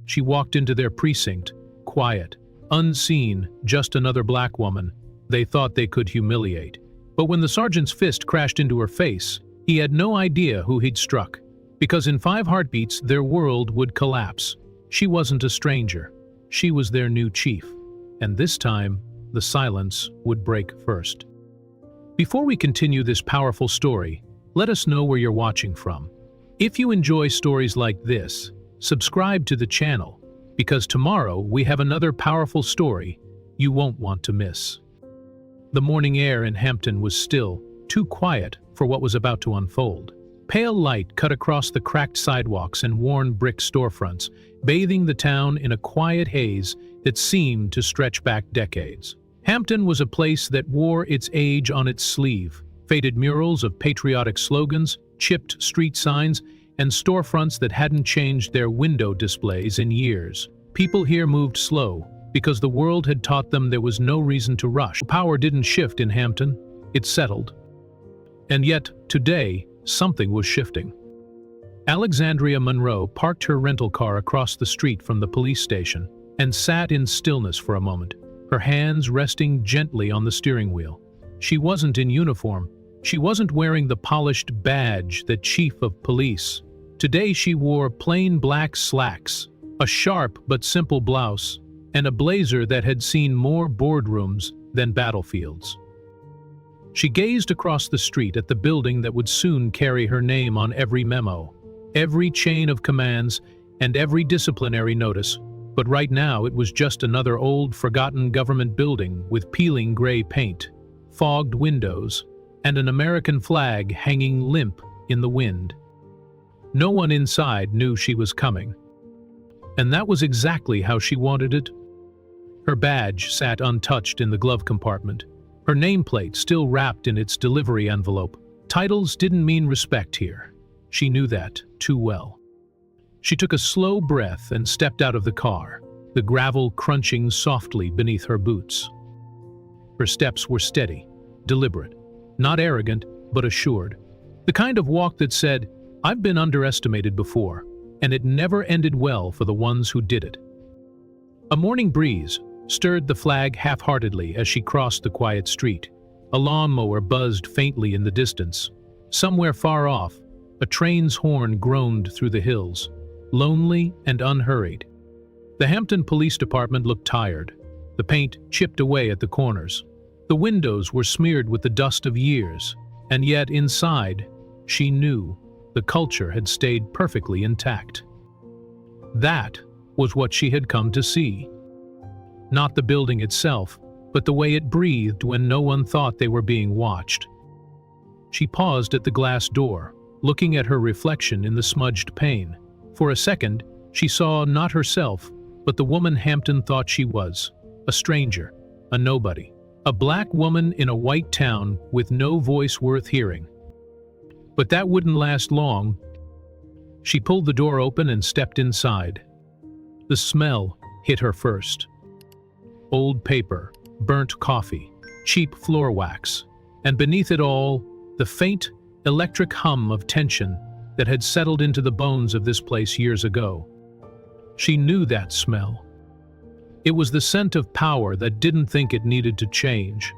She walked into their precinct, quiet, unseen, just another black woman they thought they could humiliate. But when the sergeant's fist crashed into her face, he had no idea who he'd struck. Because in 5 heartbeats, their world would collapse. She wasn't a stranger. She was their new chief. And this time, the silence would break first. Before we continue this powerful story, let us know where you're watching from. If you enjoy stories like this, subscribe to the channel, because tomorrow we have another powerful story you won't want to miss. The morning air in Hampton was still, too quiet for what was about to unfold. Pale light cut across the cracked sidewalks and worn brick storefronts, bathing the town in a quiet haze that seemed to stretch back decades. Hampton was a place that wore its age on its sleeve. Faded murals of patriotic slogans, chipped street signs, and storefronts that hadn't changed their window displays in years. People here moved slow, because the world had taught them there was no reason to rush. Power didn't shift in Hampton, it settled. And yet, today, something was shifting. Alexandria Monroe parked her rental car across the street from the police station and sat in stillness for a moment, her hands resting gently on the steering wheel. She wasn't in uniform. She wasn't wearing the polished badge that chief of police. Today she wore plain black slacks, a sharp but simple blouse, and a blazer that had seen more boardrooms than battlefields. She gazed across the street at the building that would soon carry her name on every memo, every chain of commands, and every disciplinary notice. But right now it was just another old, forgotten government building with peeling gray paint, fogged windows, and an American flag hanging limp in the wind. No one inside knew she was coming. And that was exactly how she wanted it. Her badge sat untouched in the glove compartment, her nameplate still wrapped in its delivery envelope. Titles didn't mean respect here. She knew that too well. She took a slow breath and stepped out of the car, the gravel crunching softly beneath her boots. Her steps were steady, deliberate, not arrogant, but assured. The kind of walk that said, "I've been underestimated before, and it never ended well for the ones who did it." A morning breeze stirred the flag half-heartedly as she crossed the quiet street. A lawnmower buzzed faintly in the distance. Somewhere far off, a train's horn groaned through the hills, lonely and unhurried. The Hampton Police Department looked tired, the paint chipped away at the corners. The windows were smeared with the dust of years, and yet inside, she knew the culture had stayed perfectly intact. That was what she had come to see. Not the building itself, but the way it breathed when no one thought they were being watched. She paused at the glass door, looking at her reflection in the smudged pane. For a second, she saw not herself, but the woman Hampton thought she was, a stranger, a nobody, a black woman in a white town with no voice worth hearing. But that wouldn't last long. She pulled the door open and stepped inside. The smell hit her first. Old paper, burnt coffee, cheap floor wax, and beneath it all, the faint, electric hum of tension that had settled into the bones of this place years ago. She knew that smell. It was the scent of power that didn't think it needed to change.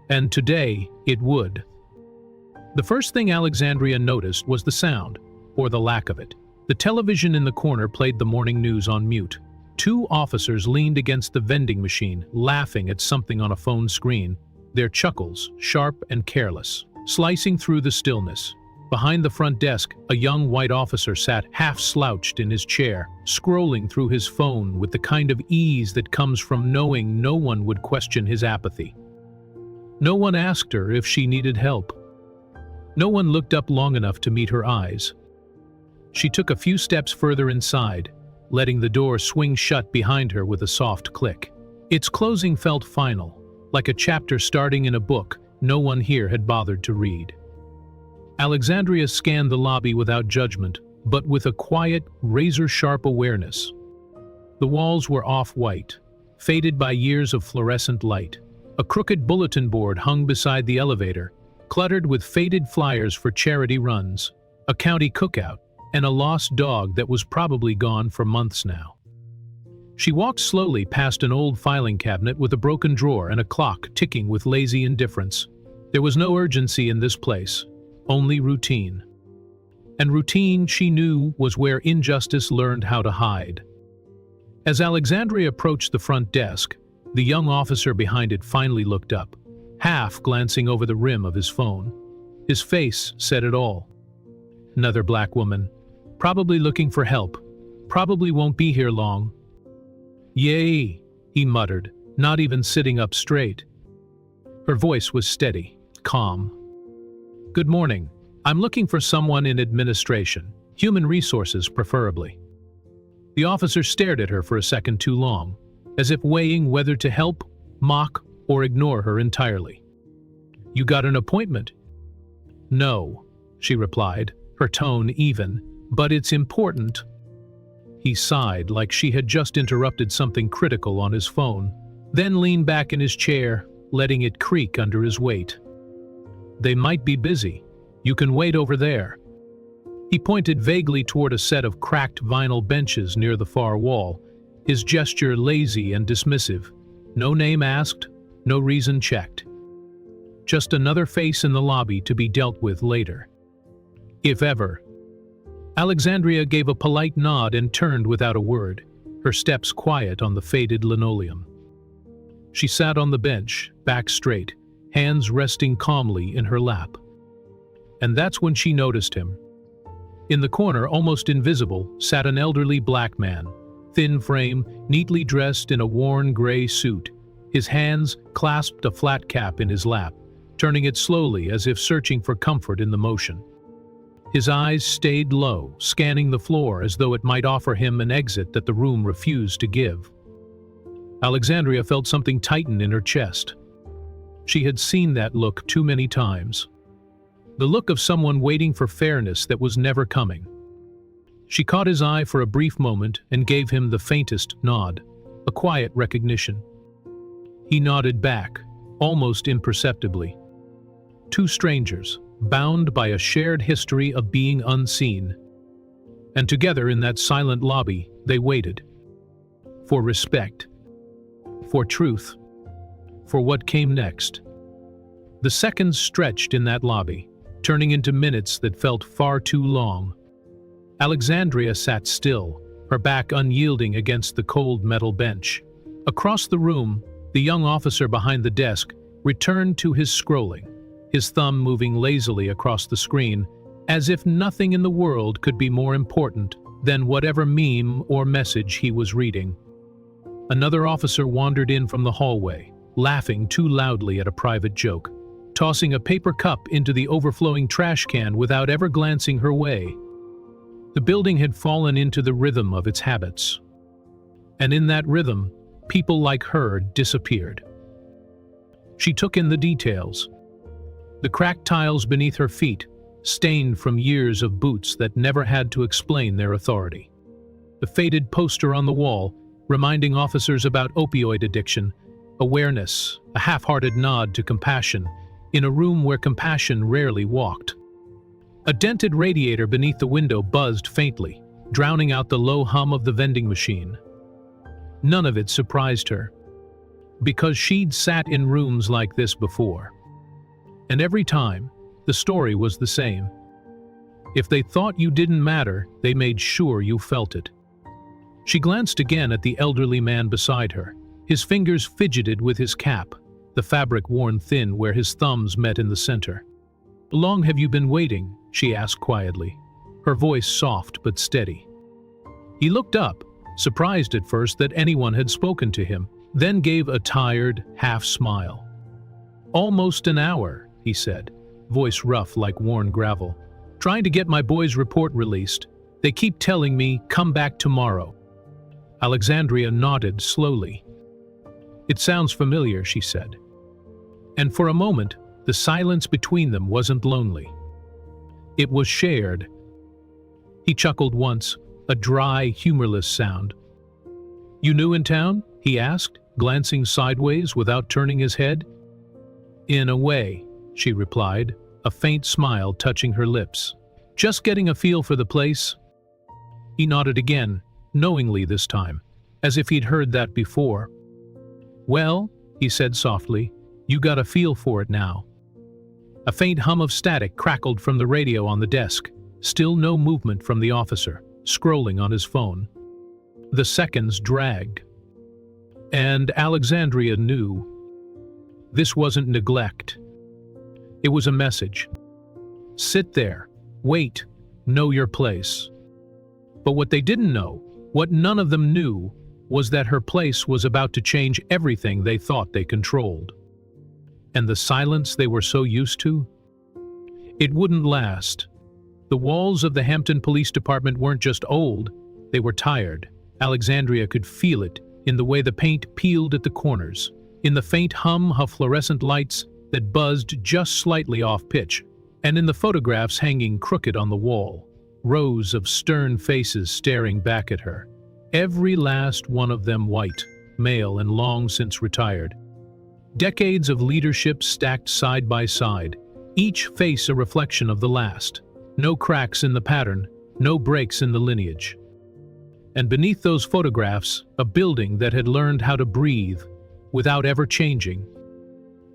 And today, it would. The first thing Alexandria noticed was the sound, or the lack of it. The television in the corner played the morning news on mute. 2 officers leaned against the vending machine, laughing at something on a phone screen, their chuckles sharp and careless, slicing through the stillness. Behind the front desk, a young white officer sat half-slouched in his chair, scrolling through his phone with the kind of ease that comes from knowing no one would question his apathy. No one asked her if she needed help. No one looked up long enough to meet her eyes. She took a few steps further inside, letting the door swing shut behind her with a soft click. Its closing felt final, like a chapter starting in a book no one here had bothered to read. Alexandria scanned the lobby without judgment, but with a quiet, razor-sharp awareness. The walls were off-white, faded by years of fluorescent light. A crooked bulletin board hung beside the elevator, cluttered with faded flyers for charity runs, a county cookout, and a lost dog that was probably gone for months now. She walked slowly past an old filing cabinet with a broken drawer and a clock ticking with lazy indifference. There was no urgency in this place, only routine. And routine, she knew, was where injustice learned how to hide. As Alexandria approached the front desk, the young officer behind it finally looked up, half glancing over the rim of his phone. His face said it all. Another black woman, probably looking for help, probably won't be here long. "Yay," he muttered, not even sitting up straight. Her voice was steady, calm. "Good morning. I'm looking for someone in administration, human resources preferably." The officer stared at her for a second too long, as if weighing whether to help, mock, or ignore her entirely. "You got an appointment?" "No," she replied, her tone even, "but it's important." He sighed like she had just interrupted something critical on his phone, then leaned back in his chair, letting it creak under his weight. "They might be busy. You can wait over there." He pointed vaguely toward a set of cracked vinyl benches near the far wall, his gesture lazy and dismissive. No name asked, no reason checked. Just another face in the lobby to be dealt with later. If ever. Alexandria gave a polite nod and turned without a word, her steps quiet on the faded linoleum. She sat on the bench, back straight, hands resting calmly in her lap. And that's when she noticed him. In the corner, almost invisible, sat an elderly black man, thin frame, neatly dressed in a worn gray suit. His hands clasped a flat cap in his lap, turning it slowly as if searching for comfort in the motion. His eyes stayed low, scanning the floor as though it might offer him an exit that the room refused to give. Alexandria felt something tighten in her chest. She had seen that look too many times. The look of someone waiting for fairness that was never coming. She caught his eye for a brief moment and gave him the faintest nod, a quiet recognition. He nodded back, almost imperceptibly. Two strangers, bound by a shared history of being unseen. And together in that silent lobby, they waited. For respect. For truth. For what came next. The seconds stretched in that lobby, turning into minutes that felt far too long. Alexandria sat still, her back unyielding against the cold metal bench. Across the room, the young officer behind the desk returned to his scrolling, his thumb moving lazily across the screen, as if nothing in the world could be more important than whatever meme or message he was reading. Another officer wandered in from the hallway, laughing too loudly at a private joke, tossing a paper cup into the overflowing trash can without ever glancing her way. The building had fallen into the rhythm of its habits. And in that rhythm, people like her disappeared. She took in the details. The cracked tiles beneath her feet, stained from years of boots that never had to explain their authority. The faded poster on the wall, reminding officers about opioid addiction, awareness, a half-hearted nod to compassion, in a room where compassion rarely walked. A dented radiator beneath the window buzzed faintly, drowning out the low hum of the vending machine. None of it surprised her, because she'd sat in rooms like this before. And every time, the story was the same. If they thought you didn't matter, they made sure you felt it. She glanced again at the elderly man beside her. His fingers fidgeted with his cap, the fabric worn thin where his thumbs met in the center. "How long have you been waiting?" she asked quietly, her voice soft but steady. He looked up, surprised at first that anyone had spoken to him, then gave a tired, half smile. "Almost an hour," he said, voice rough like worn gravel. "Trying to get my boy's report released. They keep telling me, come back tomorrow." Alexandria nodded slowly. "It sounds familiar," she said. And for a moment, the silence between them wasn't lonely. It was shared. He chuckled once, a dry, humorless sound. "You new in town?" he asked, glancing sideways without turning his head. "In a way," she replied, a faint smile touching her lips. "Just getting a feel for the place, He nodded again, knowingly this time, as if he'd heard that before. "Well," he said softly, "you got a feel for it now." A faint hum of static crackled from the radio on the desk, still no movement from the officer, scrolling on his phone. The seconds dragged. And Alexandria knew. This wasn't neglect. It was a message. Sit there, wait, know your place. But what they didn't know, what none of them knew, was that her place was about to change everything they thought they controlled. And the silence they were so used to? It wouldn't last. The walls of the Hampton Police Department weren't just old, they were tired. Alexandria could feel it in the way the paint peeled at the corners, in the faint hum of fluorescent lights that buzzed just slightly off pitch, and in the photographs hanging crooked on the wall, rows of stern faces staring back at her, every last one of them white, male and long since retired. Decades of leadership stacked side by side, each face a reflection of the last. No cracks in the pattern, no breaks in the lineage. And beneath those photographs, a building that had learned how to breathe without ever changing.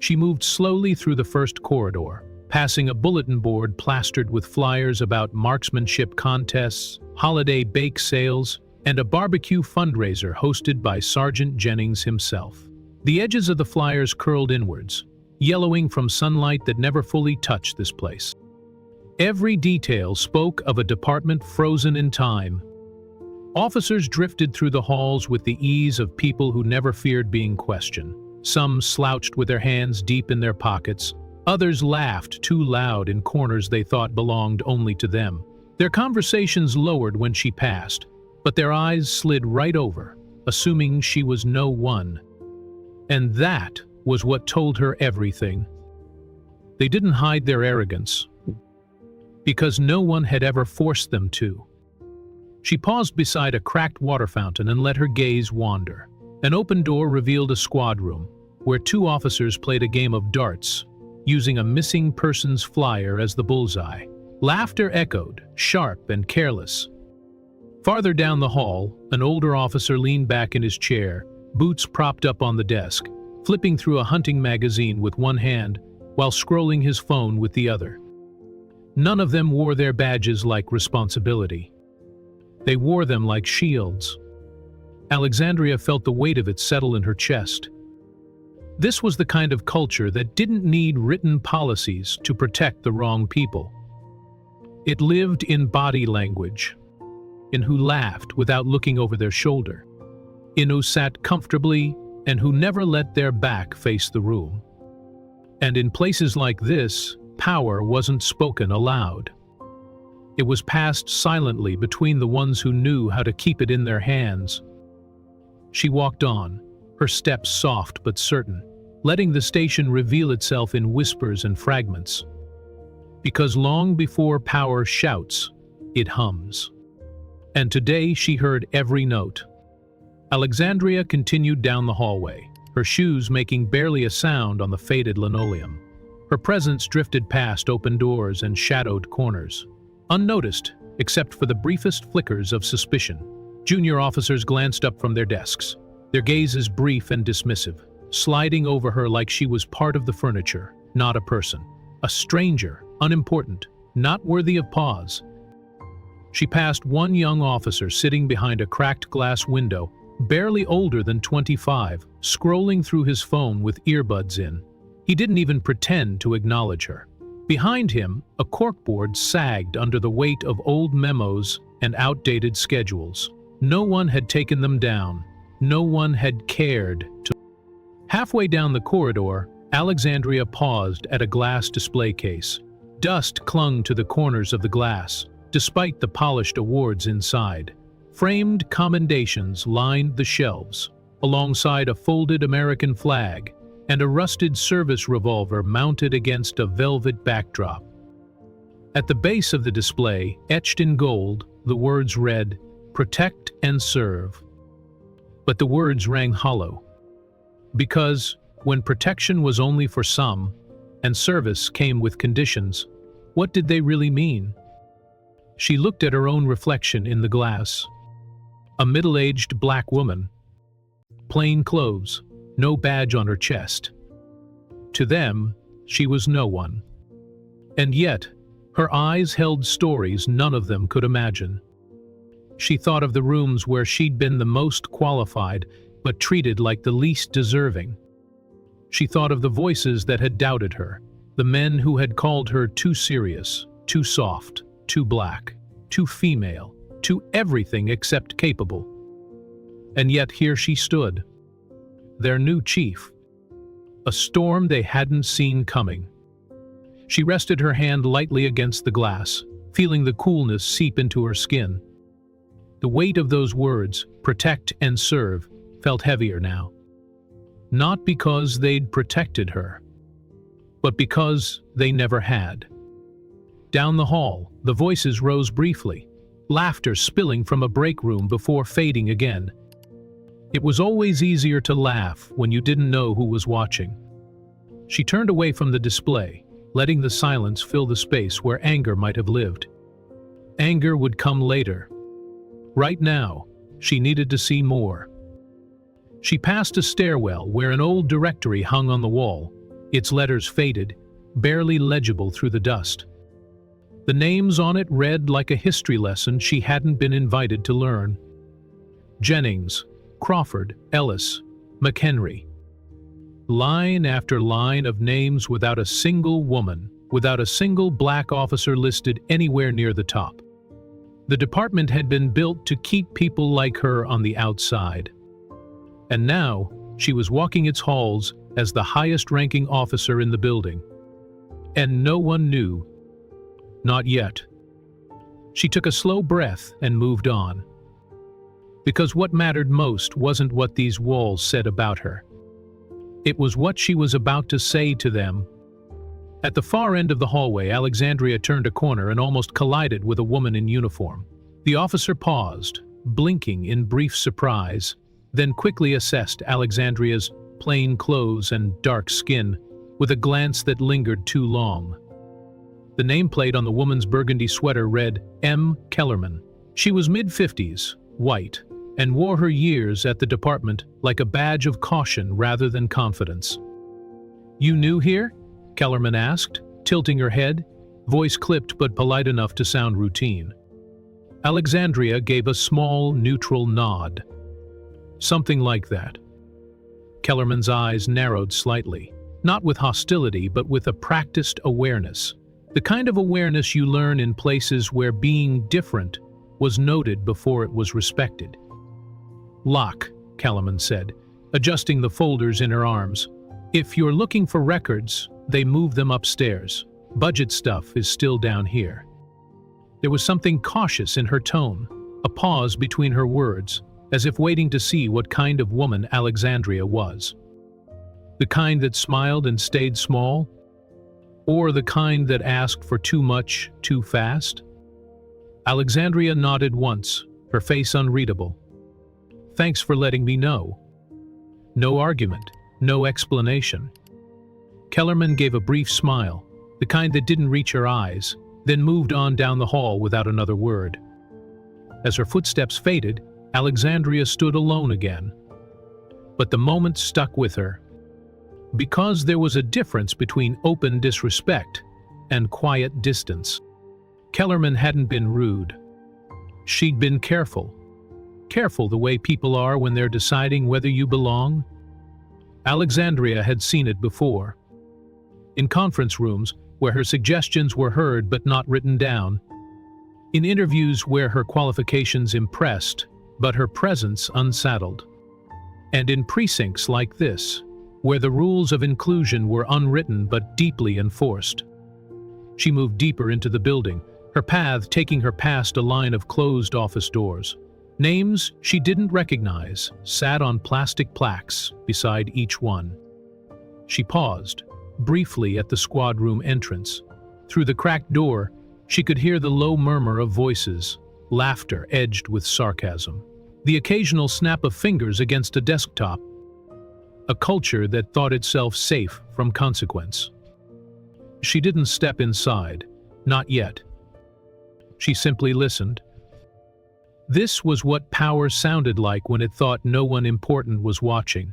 She moved slowly through the first corridor, passing a bulletin board plastered with flyers about marksmanship contests, holiday bake sales, and a barbecue fundraiser hosted by Sergeant Jennings himself. The edges of the flyers curled inwards, yellowing from sunlight that never fully touched this place. Every detail spoke of a department frozen in time. Officers drifted through the halls with the ease of people who never feared being questioned. Some slouched with their hands deep in their pockets. Others laughed too loud in corners they thought belonged only to them. Their conversations lowered when she passed, but their eyes slid right over, assuming she was no one. And that was what told her everything. They didn't hide their arrogance, because no one had ever forced them to. She paused beside a cracked water fountain and let her gaze wander. An open door revealed a squad room, where two officers played a game of darts, using a missing persons flyer as the bullseye. Laughter echoed, sharp and careless. Farther down the hall, an older officer leaned back in his chair, boots propped up on the desk, flipping through a hunting magazine with one hand while scrolling his phone with the other. None of them wore their badges like responsibility. They wore them like shields. Alexandria felt the weight of it settle in her chest. This was the kind of culture that didn't need written policies to protect the wrong people. It lived in body language, in who laughed without looking over their shoulder, in who sat comfortably and who never let their back face the room. And in places like this, power wasn't spoken aloud. It was passed silently between the ones who knew how to keep it in their hands. She walked on, her steps soft but certain, letting the station reveal itself in whispers and fragments. Because long before power shouts, it hums. And today she heard every note. Alexandria continued down the hallway, her shoes making barely a sound on the faded linoleum. Her presence drifted past open doors and shadowed corners, unnoticed except for the briefest flickers of suspicion. Junior officers glanced up from their desks, their gazes brief and dismissive, sliding over her like she was part of the furniture, not a person. A stranger, unimportant, not worthy of pause. She passed one young officer sitting behind a cracked glass window, barely older than 25, scrolling through his phone with earbuds in. He didn't even pretend to acknowledge her. Behind him, a corkboard sagged under the weight of old memos and outdated schedules. No one had taken them down. No one had cared to. Halfway down the corridor, Alexandria paused at a glass display case. Dust clung to the corners of the glass, despite the polished awards inside. Framed commendations lined the shelves, alongside a folded American flag and a rusted service revolver mounted against a velvet backdrop. At the base of the display, etched in gold, the words read, "Protect and serve." But the words rang hollow. Because when protection was only for some, and service came with conditions, what did they really mean? She looked at her own reflection in the glass. A middle-aged black woman. Plain clothes, no badge on her chest. To them, she was no one. And yet, her eyes held stories none of them could imagine. She thought of the rooms where she'd been the most qualified, but treated like the least deserving. She thought of the voices that had doubted her, the men who had called her too serious, too soft, too black, too female, too everything except capable. And yet here she stood, their new chief. A storm they hadn't seen coming. She rested her hand lightly against the glass, feeling the coolness seep into her skin. The weight of those words, protect and serve, felt heavier now. Not because they'd protected her, but because they never had. Down the hall, the voices rose briefly, laughter spilling from a break room before fading again. It was always easier to laugh when you didn't know who was watching. She turned away from the display, letting the silence fill the space where anger might have lived. Anger would come later. Right now, she needed to see more. She passed a stairwell where an old directory hung on the wall, its letters faded, barely legible through the dust. The names on it read like a history lesson she hadn't been invited to learn. Jennings, Crawford, Ellis, McHenry. Line after line of names without a single woman, without a single black officer listed anywhere near the top. The department had been built to keep people like her on the outside. And now, she was walking its halls as the highest-ranking officer in the building. And no one knew. Not yet. She took a slow breath and moved on. Because what mattered most wasn't what these walls said about her. It was what she was about to say to them. At the far end of the hallway, Alexandria turned a corner and almost collided with a woman in uniform. The officer paused, blinking in brief surprise, then quickly assessed Alexandria's plain clothes and dark skin with a glance that lingered too long. The nameplate on the woman's burgundy sweater read M. Kellerman. She was mid-50s, white, and wore her years at the department like a badge of caution rather than confidence. "You new here?" Kellerman asked, tilting her head, voice clipped but polite enough to sound routine. Alexandria gave a small, neutral nod. Something like that. Kellerman's eyes narrowed slightly, not with hostility but with a practiced awareness. The kind of awareness you learn in places where being different was noted before it was respected. "Lock," Kellerman said, adjusting the folders in her arms. "If you're looking for records, they move them upstairs. Budget stuff is still down here." There was something cautious in her tone, a pause between her words, as if waiting to see what kind of woman Alexandria was. The kind that smiled and stayed small? Or the kind that asked for too much, too fast? Alexandria nodded once, her face unreadable. "Thanks for letting me know." No argument, no explanation. Kellerman gave a brief smile, the kind that didn't reach her eyes, then moved on down the hall without another word. As her footsteps faded, Alexandria stood alone again. But the moment stuck with her. Because there was a difference between open disrespect and quiet distance. Kellerman hadn't been rude. She'd been careful. Careful the way people are when they're deciding whether you belong. Alexandria had seen it before. In conference rooms where her suggestions were heard but not written down. In interviews where her qualifications impressed, but her presence unsaddled. And in precincts like this, where the rules of inclusion were unwritten but deeply enforced. She moved deeper into the building, her path taking her past a line of closed office doors. Names she didn't recognize sat on plastic plaques beside each one. She paused, briefly at the squad room entrance. Through the cracked door, she could hear the low murmur of voices, laughter edged with sarcasm. The occasional snap of fingers against a desktop. A culture that thought itself safe from consequence. She didn't step inside, not yet. She simply listened. This was what power sounded like when it thought no one important was watching.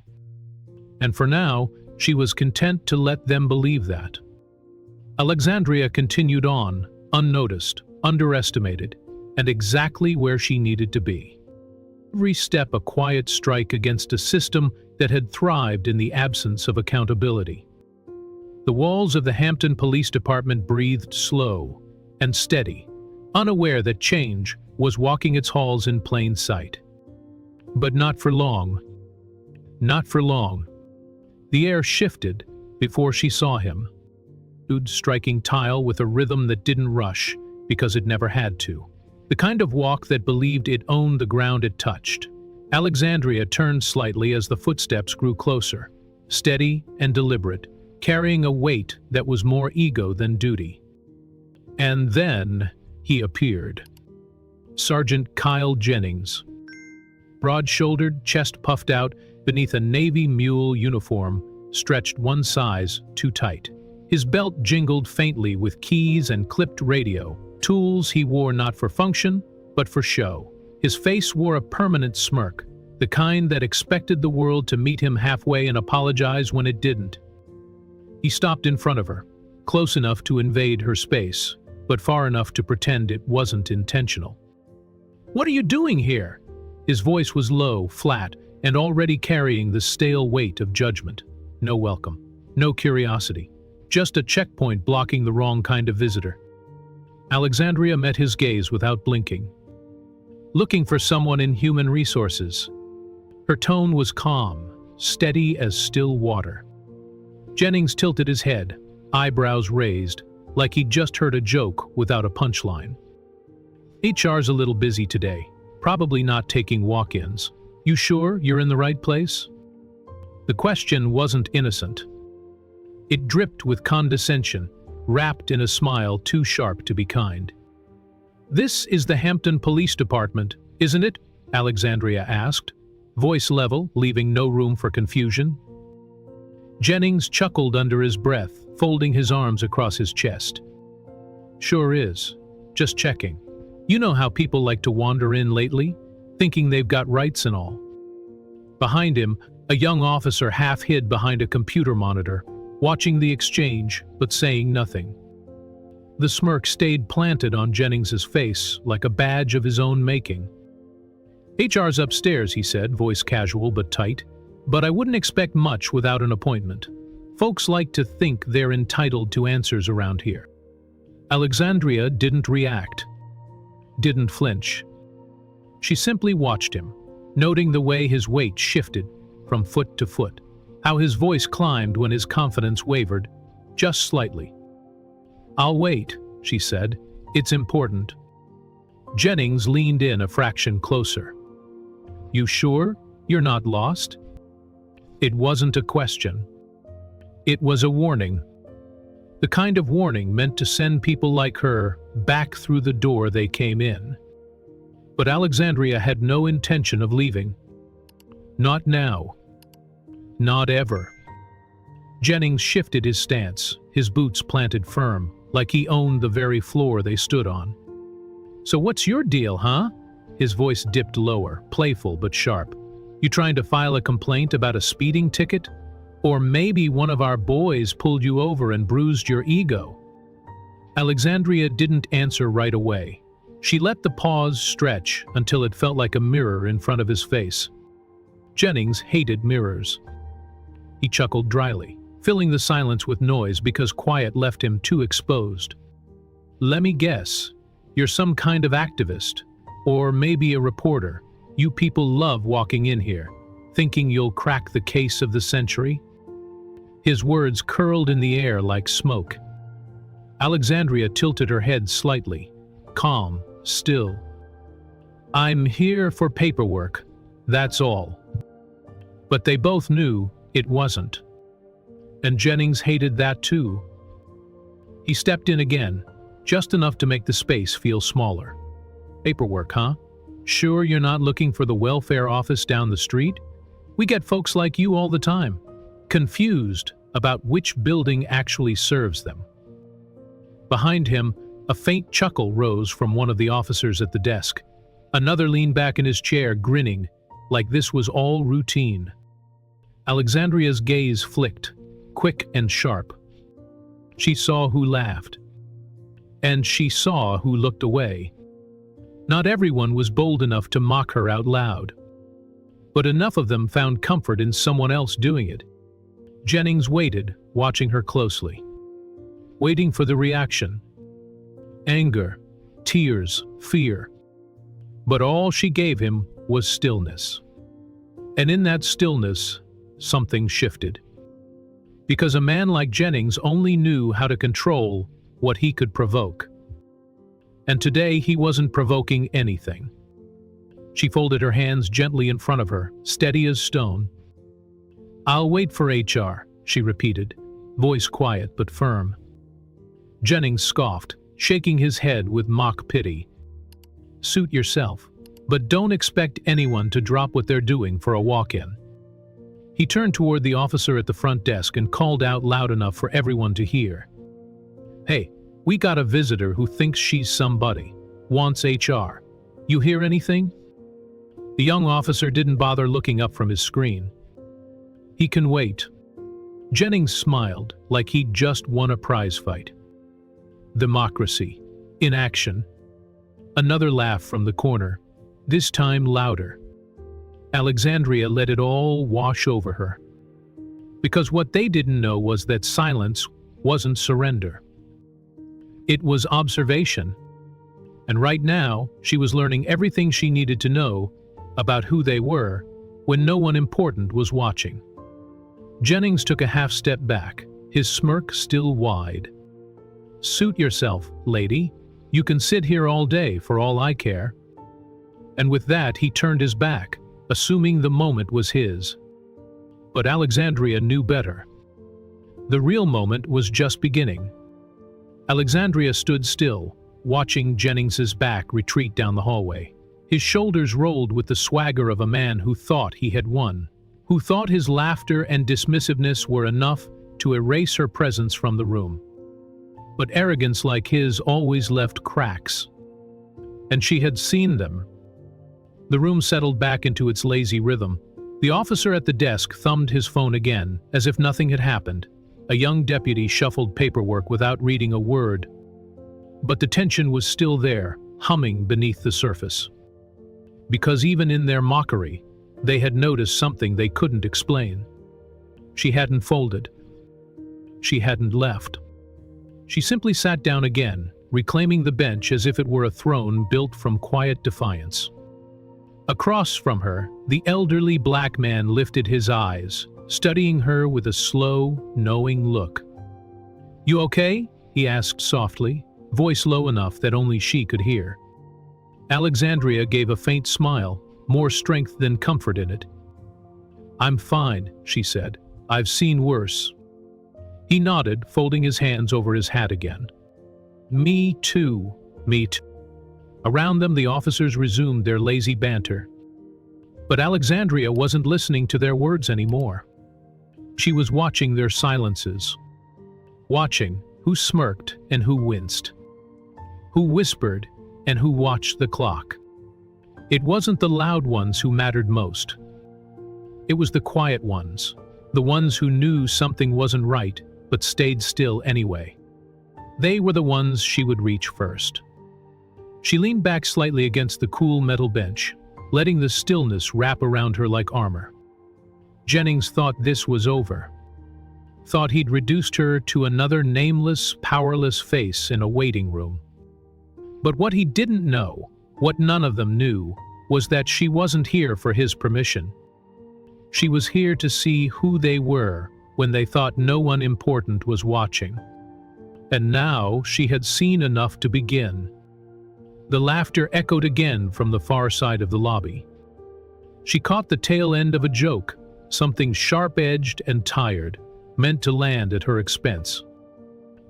And for now, she was content to let them believe that. Alexandria continued on, unnoticed, underestimated, and exactly where she needed to be. Every step a quiet strike against a system that had thrived in the absence of accountability. The walls of the Hampton Police Department breathed slow and steady, unaware that change was walking its halls in plain sight. But not for long. Not for long. The air shifted before she saw him, striking tile with a rhythm that didn't rush because it never had to. The kind of walk that believed it owned the ground it touched. Alexandria turned slightly as the footsteps grew closer, steady and deliberate, carrying a weight that was more ego than duty. And then he appeared. Sergeant Kyle Jennings. Broad-shouldered, chest puffed out, beneath a navy mule uniform, stretched one size too tight. His belt jingled faintly with keys and clipped radio, tools he wore not for function, but for show. His face wore a permanent smirk, the kind that expected the world to meet him halfway and apologize when it didn't. He stopped in front of her, close enough to invade her space, but far enough to pretend it wasn't intentional. "What are you doing here?" His voice was low, flat, and already carrying the stale weight of judgment. No welcome, no curiosity, just a checkpoint blocking the wrong kind of visitor. Alexandria met his gaze without blinking. "Looking for someone in human resources." Her tone was calm, steady as still water. Jennings tilted his head, eyebrows raised, like he'd just heard a joke without a punchline. "HR's a little busy today, probably not taking walk-ins. You sure you're in the right place?" The question wasn't innocent. It dripped with condescension, wrapped in a smile too sharp to be kind. "This is the Hampton Police Department, isn't it?" Alexandria asked, voice level, leaving no room for confusion. Jennings chuckled under his breath, folding his arms across his chest. "Sure is. Just checking. You know how people like to wander in lately, thinking they've got rights and all." Behind him, a young officer half hid behind a computer monitor, watching the exchange but saying nothing. The smirk stayed planted on Jennings's face like a badge of his own making. "HR's upstairs," he said, voice casual but tight. "But I wouldn't expect much without an appointment. Folks like to think they're entitled to answers around here." Alexandria didn't react, didn't flinch. She simply watched him, noting the way his weight shifted from foot to foot, how his voice climbed when his confidence wavered, just slightly. "I'll wait," she said. "It's important." Jennings leaned in a fraction closer. "You sure you're not lost?" It wasn't a question. It was a warning. The kind of warning meant to send people like her back through the door they came in. But Alexandria had no intention of leaving. Not now. Not ever. Jennings shifted his stance, his boots planted firm, like he owned the very floor they stood on. "So what's your deal, huh?" His voice dipped lower, playful but sharp. "You trying to file a complaint about a speeding ticket? Or maybe one of our boys pulled you over and bruised your ego?" Alexandria didn't answer right away. She let the pause stretch until it felt like a mirror in front of his face. Jennings hated mirrors. He chuckled dryly, filling the silence with noise because quiet left him too exposed. "Let me guess. You're some kind of activist. Or maybe a reporter. You people love walking in here, thinking you'll crack the case of the century?" His words curled in the air like smoke. Alexandria tilted her head slightly, calm, still. "I'm here for paperwork, that's all." But they both knew it wasn't. And Jennings hated that too. He stepped in again, just enough to make the space feel smaller. "Paperwork, huh? Sure you're not looking for the welfare office down the street? We get folks like you all the time, confused about which building actually serves them." Behind him, A faint chuckle rose from one of the officers at the desk. Another leaned back in his chair, grinning, like this was all routine. Alexandria's gaze flicked, quick and sharp. She saw who laughed. And she saw who looked away. Not everyone was bold enough to mock her out loud. But enough of them found comfort in someone else doing it. Jennings waited, watching her closely. Waiting for the reaction. Anger, tears, fear. But all she gave him was stillness. And in that stillness, something shifted. Because a man like Jennings only knew how to control what he could provoke. And today he wasn't provoking anything. She folded her hands gently in front of her, steady as stone. "I'll wait for HR," she repeated, voice quiet but firm. Jennings scoffed, shaking his head with mock pity. "Suit yourself, but don't expect anyone to drop what they're doing for a walk-in." He turned toward the officer at the front desk and called out loud enough for everyone to hear. "Hey, we got a visitor who thinks she's somebody, wants HR. You hear anything?" The young officer didn't bother looking up from his screen. "He can wait." Jennings smiled, like he'd just won a prize fight. Democracy, in action. Another laugh from the corner, this time louder. Alexandria let it all wash over her. Because what they didn't know was that silence wasn't surrender. It was observation. And right now, she was learning everything she needed to know about who they were when no one important was watching. Jennings took a half step back, his smirk still wide. "Suit yourself, lady. You can sit here all day for all I care." And with that, he turned his back, assuming the moment was his. But Alexandria knew better. The real moment was just beginning. Alexandria stood still, watching Jennings's back retreat down the hallway. His shoulders rolled with the swagger of a man who thought he had won, who thought his laughter and dismissiveness were enough to erase her presence from the room. But arrogance like his always left cracks. And she had seen them. The room settled back into its lazy rhythm. The officer at the desk thumbed his phone again, as if nothing had happened. A young deputy shuffled paperwork without reading a word. But the tension was still there, humming beneath the surface. Because even in their mockery, they had noticed something they couldn't explain. She hadn't folded. She hadn't left. She simply sat down again, reclaiming the bench as if it were a throne built from quiet defiance. Across from her, the elderly black man lifted his eyes, studying her with a slow, knowing look. "You okay?" he asked softly, voice low enough that only she could hear. Alexandria gave a faint smile, more strength than comfort in it. "I'm fine," she said. "I've seen worse." He nodded, folding his hands over his hat again. "Me too, me too." Around them, the officers resumed their lazy banter. But Alexandria wasn't listening to their words anymore. She was watching their silences. Watching who smirked and who winced. Who whispered and who watched the clock. It wasn't the loud ones who mattered most. It was the quiet ones, the ones who knew something wasn't right but stayed still anyway. They were the ones she would reach first. She leaned back slightly against the cool metal bench, letting the stillness wrap around her like armor. Jennings thought this was over. Thought he'd reduced her to another nameless, powerless face in a waiting room. But what he didn't know, what none of them knew, was that she wasn't here for his permission. She was here to see who they were when they thought no one important was watching. And now she had seen enough to begin. The laughter echoed again from the far side of the lobby. She caught the tail end of a joke, something sharp-edged and tired, meant to land at her expense.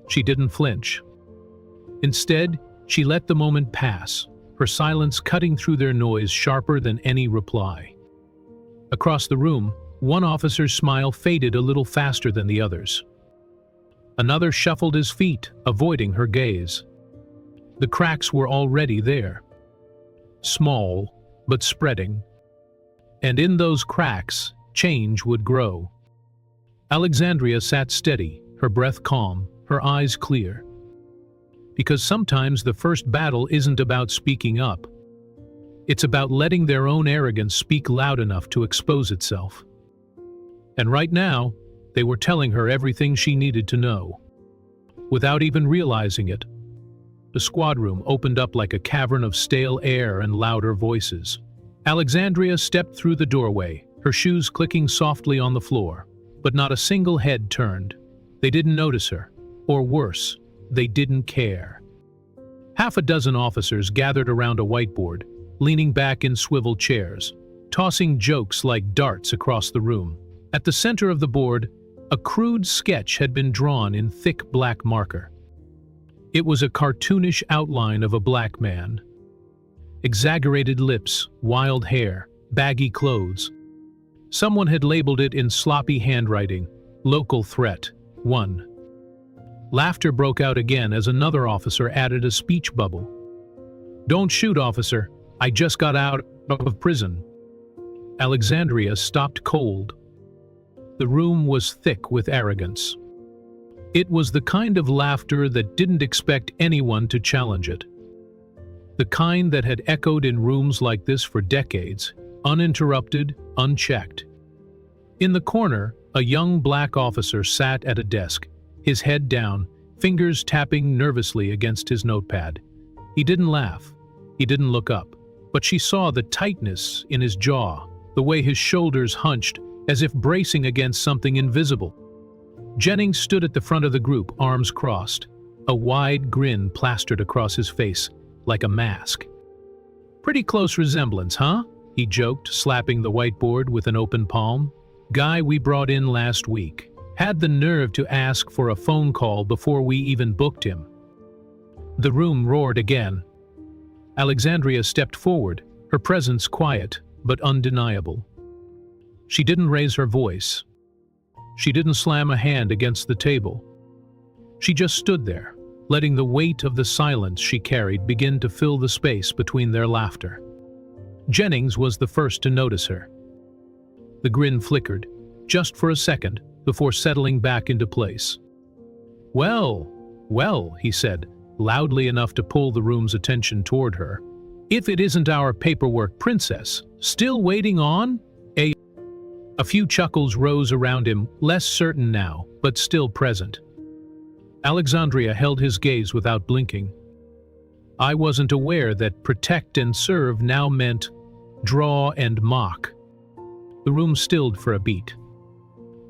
She didn't flinch. Instead, she let the moment pass, her silence cutting through their noise sharper than any reply. Across the room, one officer's smile faded a little faster than the others. Another shuffled his feet, avoiding her gaze. The cracks were already there. Small, but spreading. And in those cracks, change would grow. Alexandria sat steady, her breath calm, her eyes clear. Because sometimes the first battle isn't about speaking up. It's about letting their own arrogance speak loud enough to expose itself. And right now, they were telling her everything she needed to know. Without even realizing it, the squad room opened up like a cavern of stale air and louder voices. Alexandria stepped through the doorway, her shoes clicking softly on the floor, but not a single head turned. They didn't notice her, or worse, they didn't care. Half a dozen officers gathered around a whiteboard, leaning back in swivel chairs, tossing jokes like darts across the room. At the center of the board, a crude sketch had been drawn in thick black marker. It was a cartoonish outline of a black man. Exaggerated lips, wild hair, baggy clothes. Someone had labeled it in sloppy handwriting, "Local Threat, 1." Laughter broke out again as another officer added a speech bubble. "Don't shoot, officer. I just got out of prison." Alexandria stopped cold. The room was thick with arrogance. It was the kind of laughter that didn't expect anyone to challenge it. The kind that had echoed in rooms like this for decades, uninterrupted, unchecked. In the corner, a young black officer sat at a desk, his head down, fingers tapping nervously against his notepad. He didn't laugh. He didn't look up. But she saw the tightness in his jaw, the way his shoulders hunched, as if bracing against something invisible. Jennings stood at the front of the group, arms crossed, a wide grin plastered across his face, like a mask. "Pretty close resemblance, huh?" he joked, slapping the whiteboard with an open palm. "Guy we brought in last week. Had the nerve to ask for a phone call before we even booked him." The room roared again. Alexandria stepped forward, her presence quiet but undeniable. She didn't raise her voice. She didn't slam a hand against the table. She just stood there, letting the weight of the silence she carried begin to fill the space between their laughter. Jennings was the first to notice her. The grin flickered, just for a second, before settling back into place. "Well, well," he said, loudly enough to pull the room's attention toward her. "If it isn't our paperwork princess, still waiting on A few chuckles rose around him, less certain now, but still present. Alexandria held his gaze without blinking. "I wasn't aware that protect and serve now meant draw and mock." The room stilled for a beat.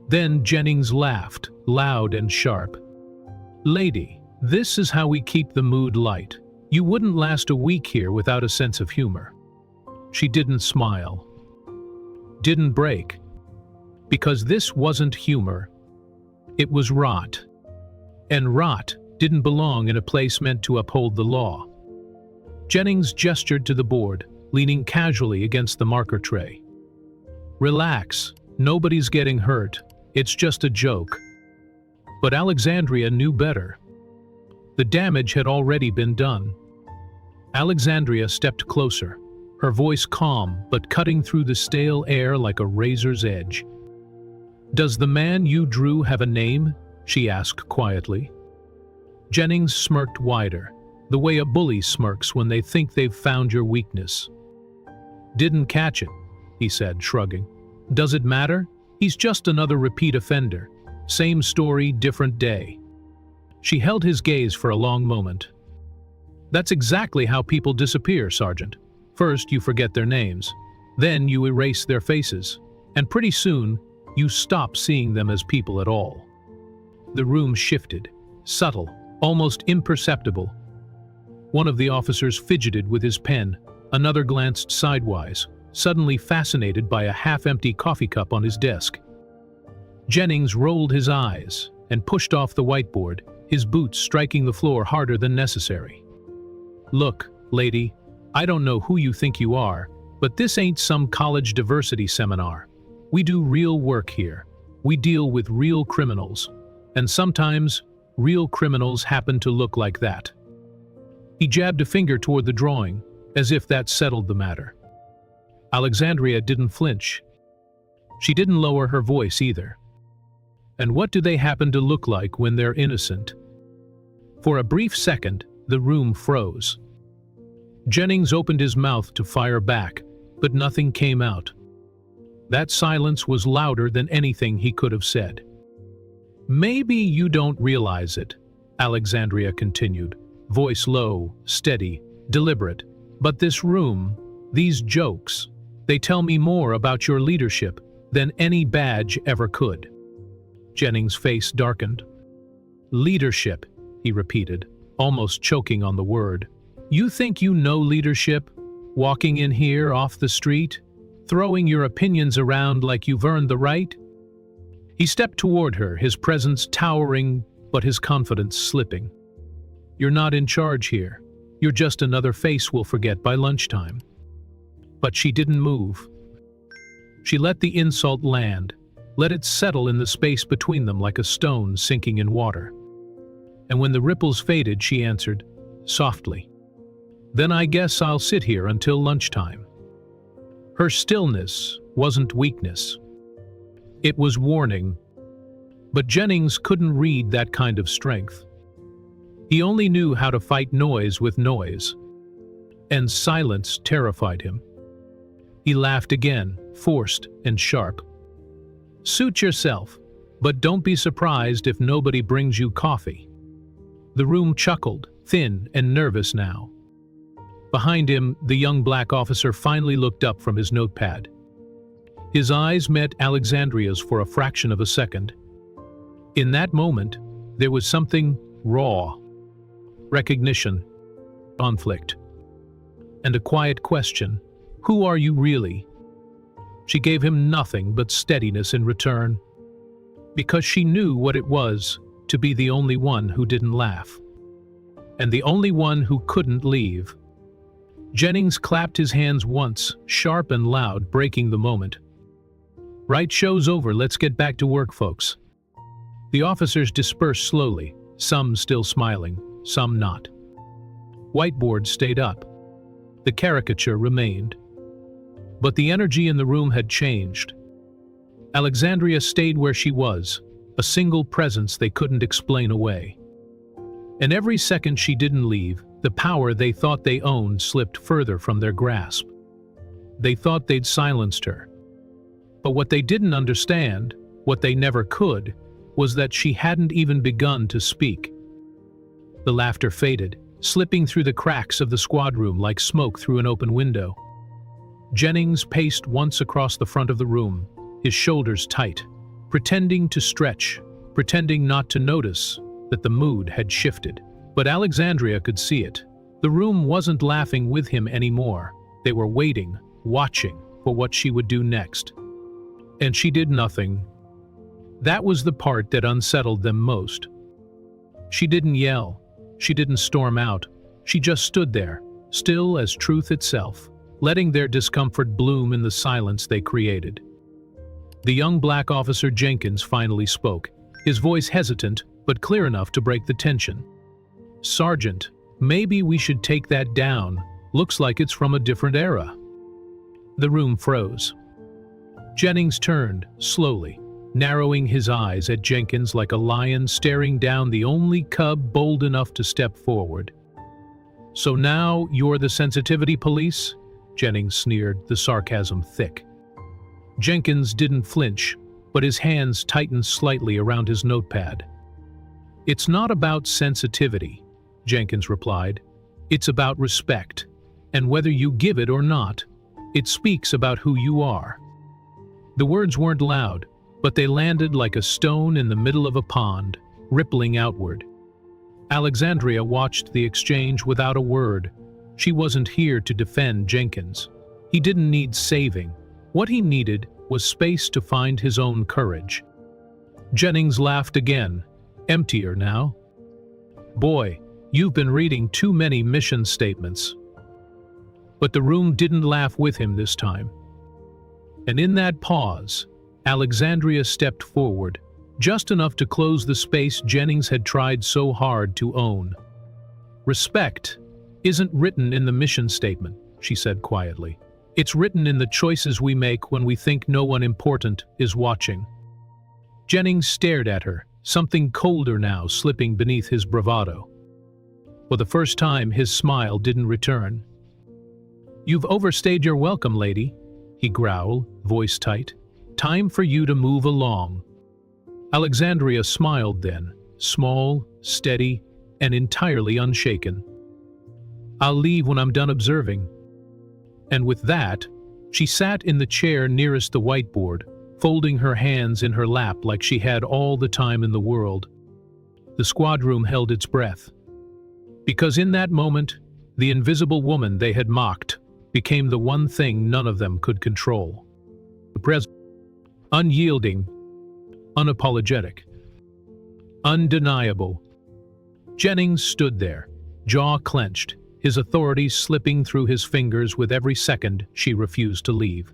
Then Jennings laughed, loud and sharp. "Lady, this is how we keep the mood light. You wouldn't last a week here without a sense of humor." She didn't smile. Didn't break. Because this wasn't humor. It was rot. And rot didn't belong in a place meant to uphold the law. Jennings gestured to the board, leaning casually against the marker tray. "Relax, nobody's getting hurt. It's just a joke." But Alexandria knew better. The damage had already been done. Alexandria stepped closer, her voice calm but cutting through the stale air like a razor's edge. "Does the man you drew have a name?" she asked quietly. Jennings smirked wider, the way a bully smirks when they think they've found your weakness. "Didn't catch it," he said, shrugging. "Does it matter? He's just another repeat offender. Same story, different day." She held his gaze for a long moment. "That's exactly how people disappear, Sergeant. First you forget their names, then you erase their faces, and pretty soon you stop seeing them as people at all." The room shifted, subtle, almost imperceptible. One of the officers fidgeted with his pen, another glanced sidewise, suddenly fascinated by a half-empty coffee cup on his desk. Jennings rolled his eyes and pushed off the whiteboard, his boots striking the floor harder than necessary. "Look, lady, I don't know who you think you are, but this ain't some college diversity seminar. We do real work here. We deal with real criminals. And sometimes, real criminals happen to look like that." He jabbed a finger toward the drawing, as if that settled the matter. Alexandria didn't flinch. She didn't lower her voice either. And what do they happen to look like when they're innocent? For a brief second, the room froze. Jennings opened his mouth to fire back, but nothing came out. That silence was louder than anything he could have said. "Maybe you don't realize it," Alexandria continued, voice low, steady, deliberate. "But this room, these jokes, they tell me more about your leadership than any badge ever could." Jennings' face darkened. "Leadership," he repeated, almost choking on the word. "You think you know leadership? Walking in here off the street? Throwing your opinions around like you've earned the right?" He stepped toward her, his presence towering, but his confidence slipping. "You're not in charge here. You're just another face we'll forget by lunchtime." But she didn't move. She let the insult land, let it settle in the space between them like a stone sinking in water. And when the ripples faded, she answered, softly, "Then I guess I'll sit here until lunchtime." Her stillness wasn't weakness. It was warning. But Jennings couldn't read that kind of strength. He only knew how to fight noise with noise. And silence terrified him. He laughed again, forced and sharp. "Suit yourself, but don't be surprised if nobody brings you coffee." The room chuckled, thin and nervous now. Behind him, the young black officer finally looked up from his notepad. His eyes met Alexandria's for a fraction of a second. In that moment, there was something raw. Recognition, conflict, and a quiet question. "Who are you really?" She gave him nothing but steadiness in return, because she knew what it was to be the only one who didn't laugh, and the only one who couldn't leave. Jennings clapped his hands once, sharp and loud, breaking the moment. "Right, show's over, let's get back to work, folks." The officers dispersed slowly, some still smiling, some not. Whiteboards stayed up. The caricature remained. But the energy in the room had changed. Alexandria stayed where she was, a single presence they couldn't explain away. And every second she didn't leave, the power they thought they owned slipped further from their grasp. They thought they'd silenced her. But what they didn't understand, what they never could, was that she hadn't even begun to speak. The laughter faded, slipping through the cracks of the squad room like smoke through an open window. Jennings paced once across the front of the room, his shoulders tight, pretending to stretch, pretending not to notice that the mood had shifted. But Alexandria could see it. The room wasn't laughing with him anymore. They were waiting, watching for what she would do next. And she did nothing. That was the part that unsettled them most. She didn't yell. She didn't storm out. She just stood there, still as truth itself, letting their discomfort bloom in the silence they created. The young black officer Jenkins finally spoke, his voice hesitant but clear enough to break the tension. "Sergeant, maybe we should take that down. Looks like it's from a different era." The room froze. Jennings turned, slowly, narrowing his eyes at Jenkins like a lion staring down the only cub bold enough to step forward. "So now you're the sensitivity police?" Jennings sneered, the sarcasm thick. Jenkins didn't flinch, but his hands tightened slightly around his notepad. "It's not about sensitivity," Jenkins replied. "It's about respect, and whether you give it or not, it speaks about who you are." The words weren't loud, but they landed like a stone in the middle of a pond, rippling outward. Alexandria watched the exchange without a word. She wasn't here to defend Jenkins. He didn't need saving. What he needed was space to find his own courage. Jennings laughed again, emptier now. "Boy, you've been reading too many mission statements." But the room didn't laugh with him this time. And in that pause, Alexandria stepped forward, just enough to close the space Jennings had tried so hard to own. "Respect," isn't written in the mission statement, she said quietly. It's written in the choices we make when we think no one important is watching. Jennings stared at her, something colder now slipping beneath his bravado. For the first time, his smile didn't return. "You've overstayed your welcome, lady," he growled, voice tight. "Time for you to move along." Alexandria smiled then, small, steady, and entirely unshaken. "I'll leave when I'm done observing." And with that, she sat in the chair nearest the whiteboard, folding her hands in her lap like she had all the time in the world. The squad room held its breath. Because in that moment, the invisible woman they had mocked became the one thing none of them could control. Unyielding, unapologetic, undeniable. Jennings stood there, jaw clenched, his authority slipping through his fingers with every second she refused to leave.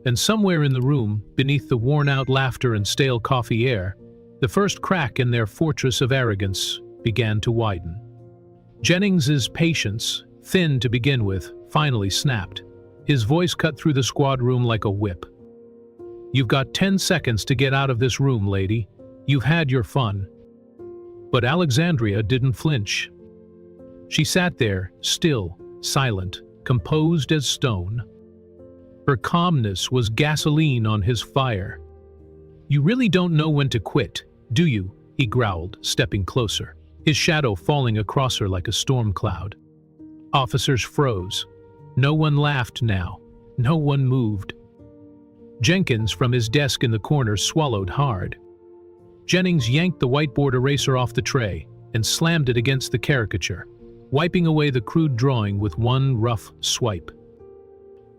And somewhere in the room, beneath the worn-out laughter and stale coffee air, the first crack in their fortress of arrogance began to widen. Jennings's patience, thin to begin with, finally snapped. His voice cut through the squad room like a whip. "You've got 10 seconds to get out of this room, lady. You've had your fun." But Alexandria didn't flinch. She sat there, still, silent, composed as stone. Her calmness was gasoline on his fire. "You really don't know when to quit, do you?" he growled, stepping closer, his shadow falling across her like a storm cloud. Officers froze. No one laughed now. No one moved. Jenkins, from his desk in the corner, swallowed hard. Jennings yanked the whiteboard eraser off the tray and slammed it against the caricature, wiping away the crude drawing with one rough swipe.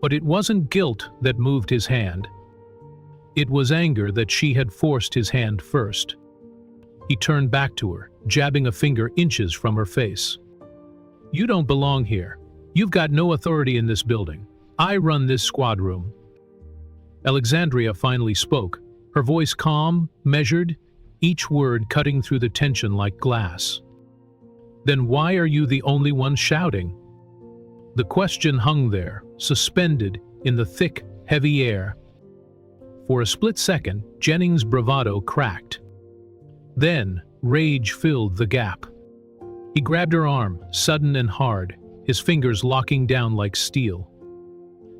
But it wasn't guilt that moved his hand. It was anger that she had forced his hand first. He turned back to her, jabbing a finger inches from her face. "You don't belong here. You've got no authority in this building. I run this squad room." Alexandria finally spoke, her voice calm, measured, each word cutting through the tension like glass. "Then why are you the only one shouting?" The question hung there, suspended in the thick, heavy air. For a split second, Jennings' bravado cracked. Then, rage filled the gap. He grabbed her arm, sudden and hard, his fingers locking down like steel.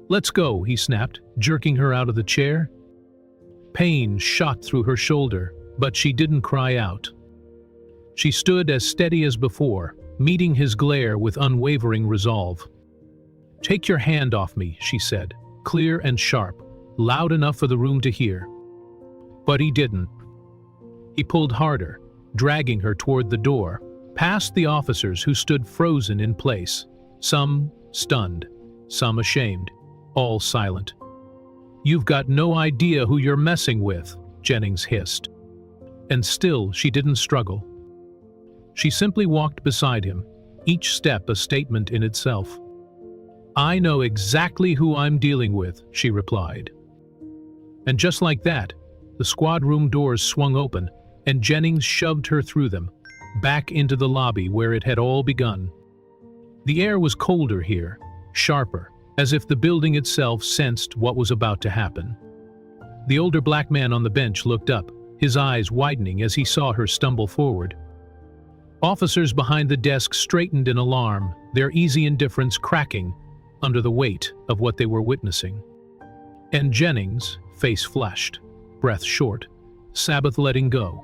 "Let's go," he snapped, jerking her out of the chair. Pain shot through her shoulder, but she didn't cry out. She stood as steady as before, meeting his glare with unwavering resolve. "Take your hand off me," she said, clear and sharp, loud enough for the room to hear. But he didn't. He pulled harder, dragging her toward the door, past the officers who stood frozen in place, some stunned, some ashamed, all silent. "You've got no idea who you're messing with," Jennings hissed. And still she didn't struggle. She simply walked beside him, each step a statement in itself. "I know exactly who I'm dealing with," she replied. And just like that, the squad room doors swung open, and Jennings shoved her through them, back into the lobby where it had all begun. The air was colder here, sharper, as if the building itself sensed what was about to happen. The older black man on the bench looked up, his eyes widening as he saw her stumble forward. Officers behind the desk straightened in alarm, their easy indifference cracking under the weight of what they were witnessing. And Jennings, face flushed, breath short, Sabbath letting go.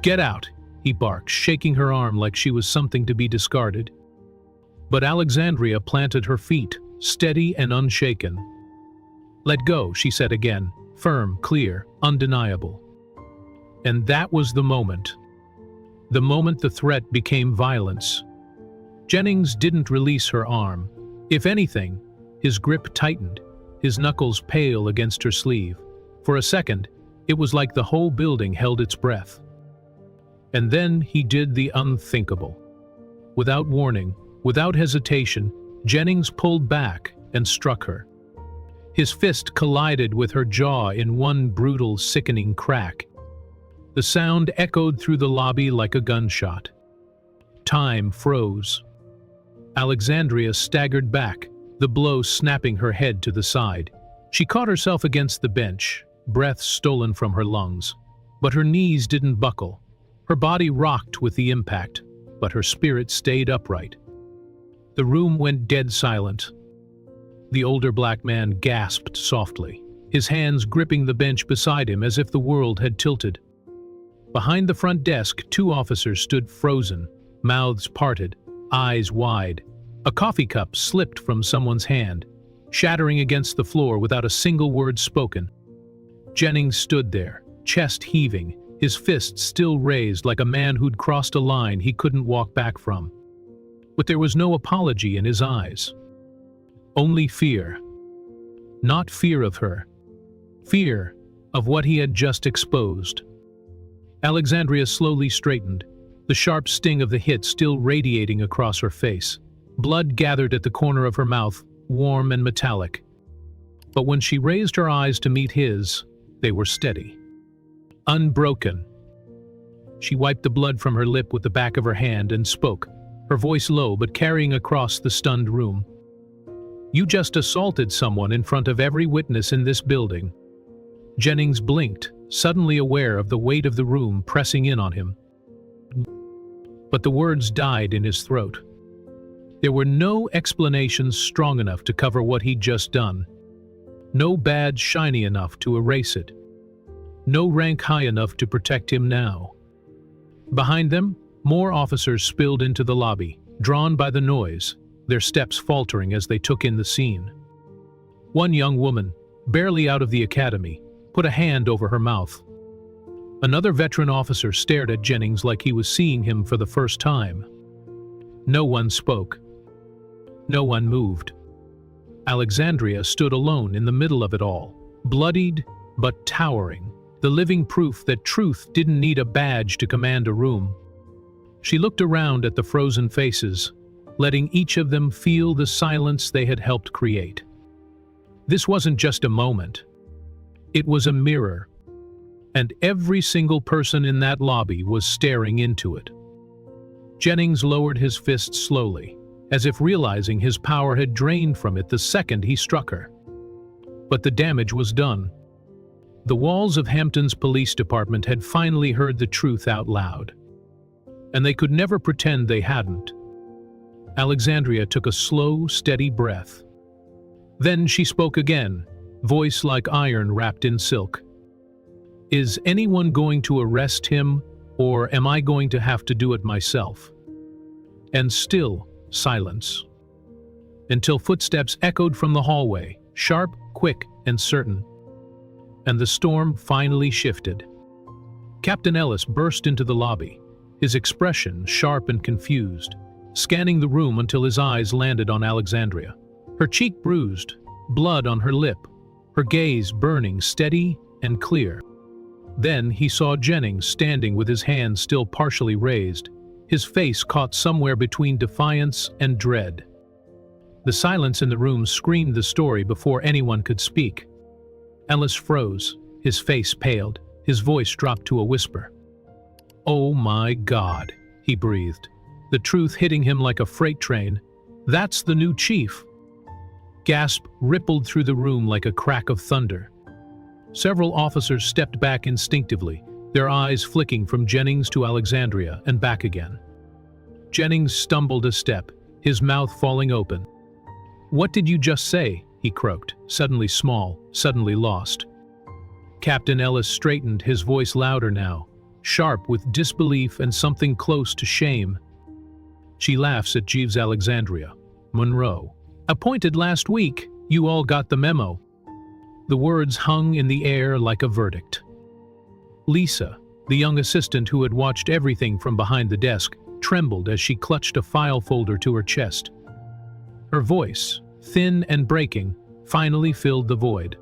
"Get out," he barked, shaking her arm like she was something to be discarded. But Alexandria planted her feet, steady and unshaken. "Let go," she said again, firm, clear, undeniable. And that was the moment. The moment the threat became violence. Jennings didn't release her arm. If anything, his grip tightened, his knuckles pale against her sleeve. For a second, it was like the whole building held its breath. And then he did the unthinkable. Without warning, without hesitation, Jennings pulled back and struck her. His fist collided with her jaw in one brutal, sickening crack. The sound echoed through the lobby like a gunshot. Time froze. Alexandria staggered back, the blow snapping her head to the side. She caught herself against the bench, breath stolen from her lungs. But her knees didn't buckle. Her body rocked with the impact, but her spirit stayed upright. The room went dead silent. The older black man gasped softly, his hands gripping the bench beside him as if the world had tilted. Behind the front desk, two officers stood frozen, mouths parted, eyes wide. A coffee cup slipped from someone's hand, shattering against the floor without a single word spoken. Jennings stood there, chest heaving, his fists still raised like a man who'd crossed a line he couldn't walk back from. But there was no apology in his eyes. Only fear. Not fear of her. Fear of what he had just exposed. Alexandria slowly straightened, the sharp sting of the hit still radiating across her face. Blood gathered at the corner of her mouth, warm and metallic. But when she raised her eyes to meet his, they were steady. Unbroken. She wiped the blood from her lip with the back of her hand and spoke, her voice low but carrying across the stunned room. "You just assaulted someone in front of every witness in this building." Jennings blinked, suddenly aware of the weight of the room pressing in on him. But the words died in his throat. There were no explanations strong enough to cover what he'd just done. No badge shiny enough to erase it. No rank high enough to protect him now. Behind them, more officers spilled into the lobby, drawn by the noise, their steps faltering as they took in the scene. One young woman, barely out of the academy, put a hand over her mouth. Another veteran officer stared at Jennings like he was seeing him for the first time. No one spoke. No one moved. Alexandria stood alone in the middle of it all, bloodied but towering, the living proof that truth didn't need a badge to command a room. She looked around at the frozen faces, letting each of them feel the silence they had helped create. This wasn't just a moment. It was a mirror, and every single person in that lobby was staring into it. Jennings lowered his fist slowly, as if realizing his power had drained from it the second he struck her. But the damage was done. The walls of Hampton's police department had finally heard the truth out loud. And they could never pretend they hadn't. Alexandria took a slow, steady breath. Then she spoke again, voice like iron wrapped in silk. "Is anyone going to arrest him, or am I going to have to do it myself?" And still, silence. Until footsteps echoed from the hallway, sharp, quick, and certain. And the storm finally shifted. Captain Ellis burst into the lobby, his expression sharp and confused, scanning the room until his eyes landed on Alexandria. Her cheek bruised, blood on her lip, her gaze burning steady and clear. Then he saw Jennings standing with his hands still partially raised, his face caught somewhere between defiance and dread. The silence in the room screamed the story before anyone could speak. Ellis froze, his face paled, his voice dropped to a whisper. "Oh my God," he breathed, the truth hitting him like a freight train. "That's the new chief." Gasp rippled through the room like a crack of thunder. Several officers stepped back instinctively, their eyes flicking from Jennings to Alexandria and back again. Jennings stumbled a step, his mouth falling open. "What did you just say?" he croaked, suddenly small, suddenly lost. Captain Ellis straightened, his voice louder now, sharp with disbelief and something close to shame. "She laughs at Jeeves Alexandria Monroe. Appointed last week, you all got the memo." The words hung in the air like a verdict. Lisa, the young assistant who had watched everything from behind the desk, trembled as she clutched a file folder to her chest. Her voice, thin and breaking, finally filled the void.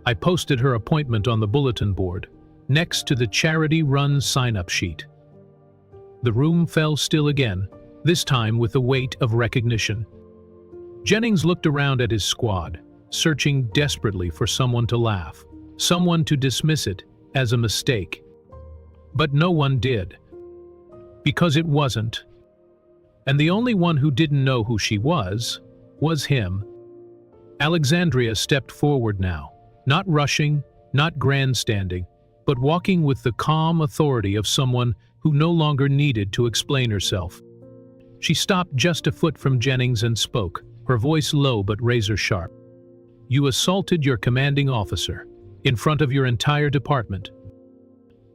"I posted her appointment on the bulletin board, next to the charity-run sign-up sheet." The room fell still again, this time with the weight of recognition. Jennings looked around at his squad, searching desperately for someone to laugh, someone to dismiss it as a mistake. But no one did. Because it wasn't. And the only one who didn't know who she was him. Alexandria stepped forward now, not rushing, not grandstanding, but walking with the calm authority of someone who no longer needed to explain herself. She stopped just a foot from Jennings and spoke, her voice low but razor-sharp. "You assaulted your commanding officer, in front of your entire department."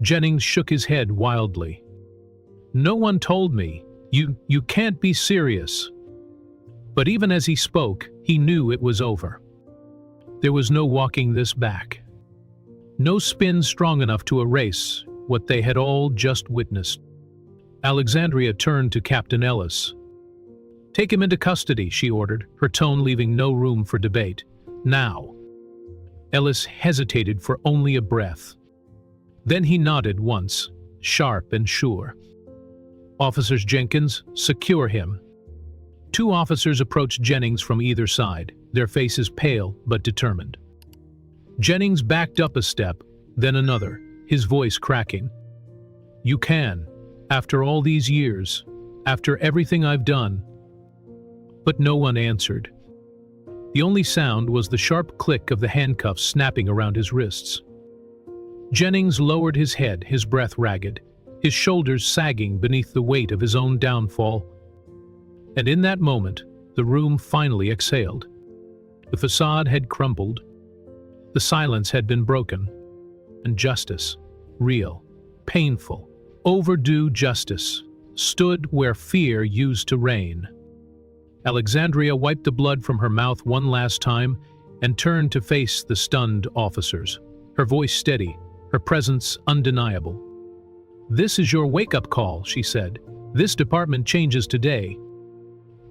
Jennings shook his head wildly. "No one told me. You can't be serious." But even as he spoke, he knew it was over. There was no walking this back. No spin strong enough to erase what they had all just witnessed. Alexandria turned to Captain Ellis. "Take him into custody," she ordered, her tone leaving no room for debate. "Now." Ellis hesitated for only a breath. Then he nodded once, sharp and sure. "Officers Jenkins, secure him." Two officers approached Jennings from either side, their faces pale but determined. Jennings backed up a step, then another, his voice cracking. "You can, after all these years, after everything I've done." But no one answered. The only sound was the sharp click of the handcuffs snapping around his wrists. Jennings lowered his head, his breath ragged, his shoulders sagging beneath the weight of his own downfall. And in that moment, the room finally exhaled. The facade had crumbled. The silence had been broken. And justice, real, painful, overdue justice, stood where fear used to reign. Alexandria wiped the blood from her mouth one last time and turned to face the stunned officers, her voice steady, her presence undeniable. "This is your wake-up call," she said. "This department changes today."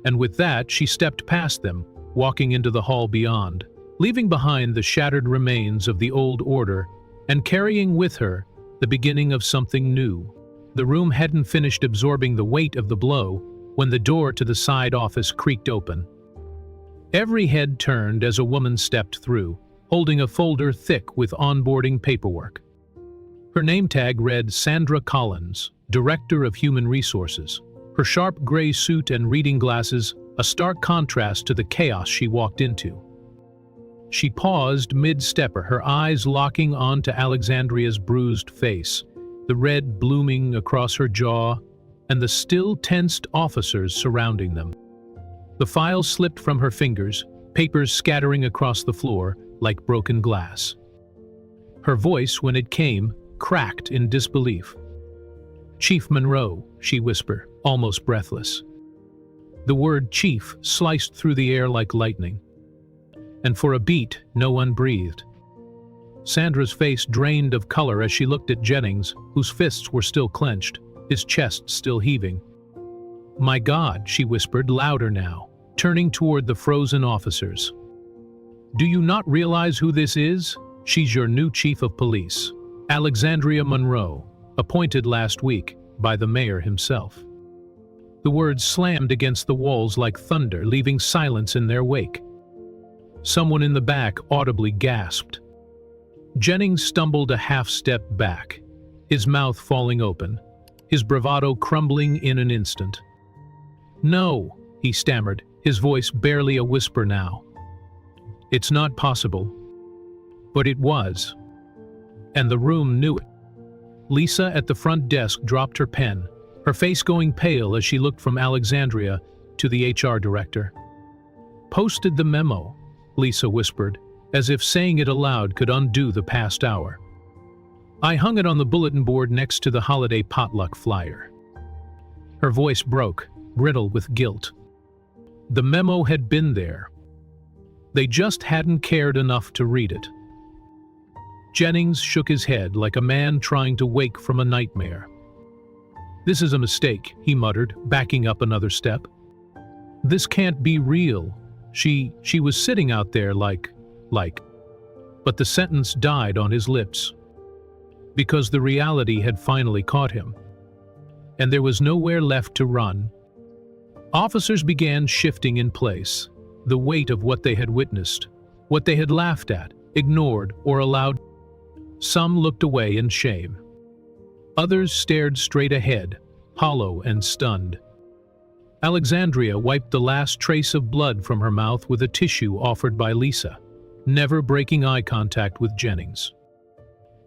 And with that, she stepped past them, walking into the hall beyond, leaving behind the shattered remains of the old order and carrying with her the beginning of something new. The room hadn't finished absorbing the weight of the blow when the door to the side office creaked open. Every head turned as a woman stepped through, holding a folder thick with onboarding paperwork. Her name tag read Sandra Collins, Director of Human Resources. Her sharp gray suit and reading glasses, a stark contrast to the chaos she walked into. She paused mid-stepper, her eyes locking onto Alexandria's bruised face, the red blooming across her jaw, and the still tensed officers surrounding them. The file slipped from her fingers, papers scattering across the floor like broken glass. Her voice, when it came, cracked in disbelief. "Chief Monroe," she whispered, almost breathless. The word chief sliced through the air like lightning. And for a beat, no one breathed. Sandra's face drained of color as she looked at Jennings, whose fists were still clenched, his chest still heaving. "My God," she whispered, louder now, turning toward the frozen officers. "Do you not realize who this is? She's your new chief of police, Alexandria Monroe, appointed last week by the mayor himself." The words slammed against the walls like thunder, leaving silence in their wake. Someone in the back audibly gasped. Jennings stumbled a half-step back, his mouth falling open, his bravado crumbling in an instant. "No," he stammered, his voice barely a whisper now. "It's not possible." But it was. And the room knew it. Lisa at the front desk dropped her pen, her face going pale as she looked from Alexandria to the HR director. "Posted the memo," Lisa whispered, as if saying it aloud could undo the past hour. "I hung it on the bulletin board next to the holiday potluck flyer." Her voice broke, brittle with guilt. The memo had been there. They just hadn't cared enough to read it. Jennings shook his head like a man trying to wake from a nightmare. "This is a mistake," he muttered, backing up another step. "This can't be real. She was sitting out there like... But the sentence died on his lips. Because the reality had finally caught him. And there was nowhere left to run. Officers began shifting in place, the weight of what they had witnessed, what they had laughed at, ignored, or allowed. Some looked away in shame. Others stared straight ahead, hollow and stunned. Alexandria wiped the last trace of blood from her mouth with a tissue offered by Lisa, never breaking eye contact with Jennings.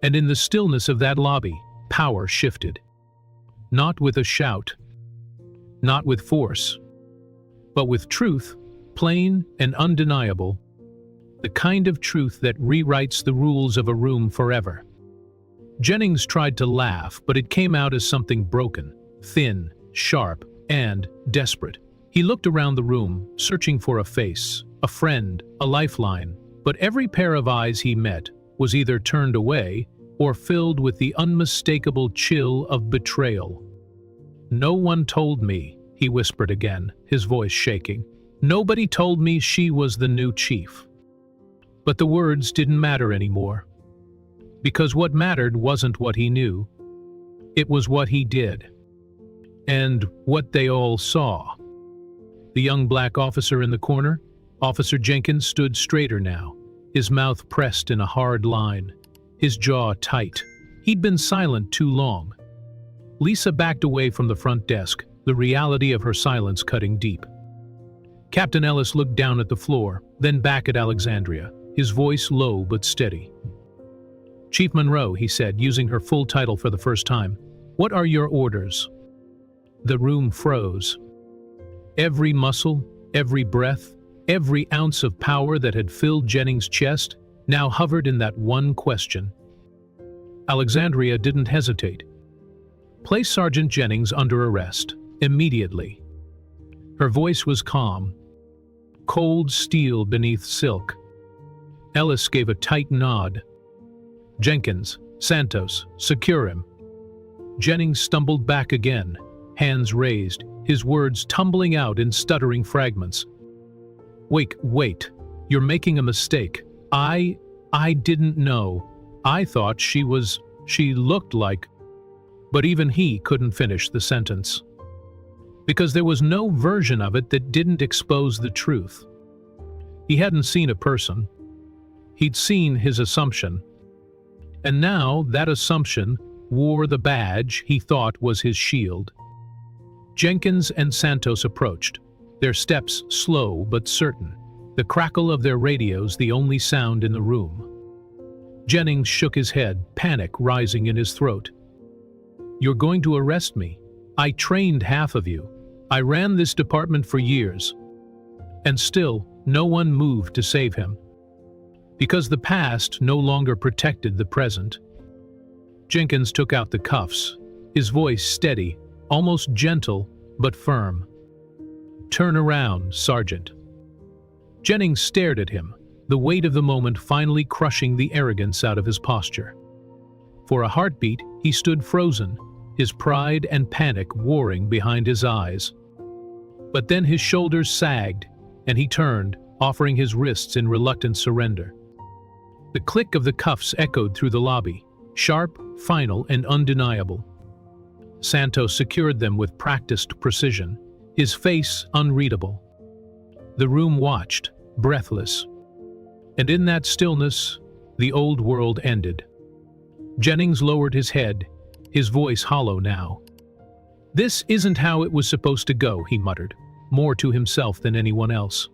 And in the stillness of that lobby, power shifted. Not with a shout, not with force, but with truth, plain and undeniable, the kind of truth that rewrites the rules of a room forever. Jennings tried to laugh, but it came out as something broken, thin, sharp, and desperate. He looked around the room, searching for a face, a friend, a lifeline, but every pair of eyes he met was either turned away or filled with the unmistakable chill of betrayal. "No one told me," he whispered again, his voice shaking. "Nobody told me she was the new chief." But the words didn't matter anymore. Because what mattered wasn't what he knew. It was what he did. And what they all saw. The young black officer in the corner, Officer Jenkins, stood straighter now, his mouth pressed in a hard line, his jaw tight. He'd been silent too long. Lisa backed away from the front desk, the reality of her silence cutting deep. Captain Ellis looked down at the floor, then back at Alexandria, his voice low but steady. "Chief Monroe," he said, using her full title for the first time, "what are your orders?" The room froze. Every muscle, every breath, every ounce of power that had filled Jennings' chest now hovered in that one question. Alexandria didn't hesitate. "Place Sergeant Jennings under arrest, immediately." Her voice was calm, cold steel beneath silk. Ellis gave a tight nod. "Jenkins, Santos, secure him." Jennings stumbled back again, hands raised, his words tumbling out in stuttering fragments. Wait, you're making a mistake. I didn't know. I thought she looked like..." But even he couldn't finish the sentence. Because there was no version of it that didn't expose the truth. He hadn't seen a person. He'd seen his assumption. And now that assumption wore the badge he thought was his shield. Jenkins and Santos approached, their steps slow but certain, the crackle of their radios the only sound in the room. Jennings shook his head, panic rising in his throat. "You're going to arrest me. I trained half of you. I ran this department for years." And still, no one moved to save him. Because the past no longer protected the present. Jenkins took out the cuffs, his voice steady, almost gentle, but firm. "Turn around, Sergeant." Jennings stared at him, the weight of the moment finally crushing the arrogance out of his posture. For a heartbeat, he stood frozen, his pride and panic warring behind his eyes. But then his shoulders sagged, and he turned, offering his wrists in reluctant surrender. The click of the cuffs echoed through the lobby, sharp, final, and undeniable. Santos secured them with practiced precision, his face unreadable. The room watched, breathless. And in that stillness, the old world ended. Jennings lowered his head, his voice hollow now. "This isn't how it was supposed to go," he muttered, more to himself than anyone else.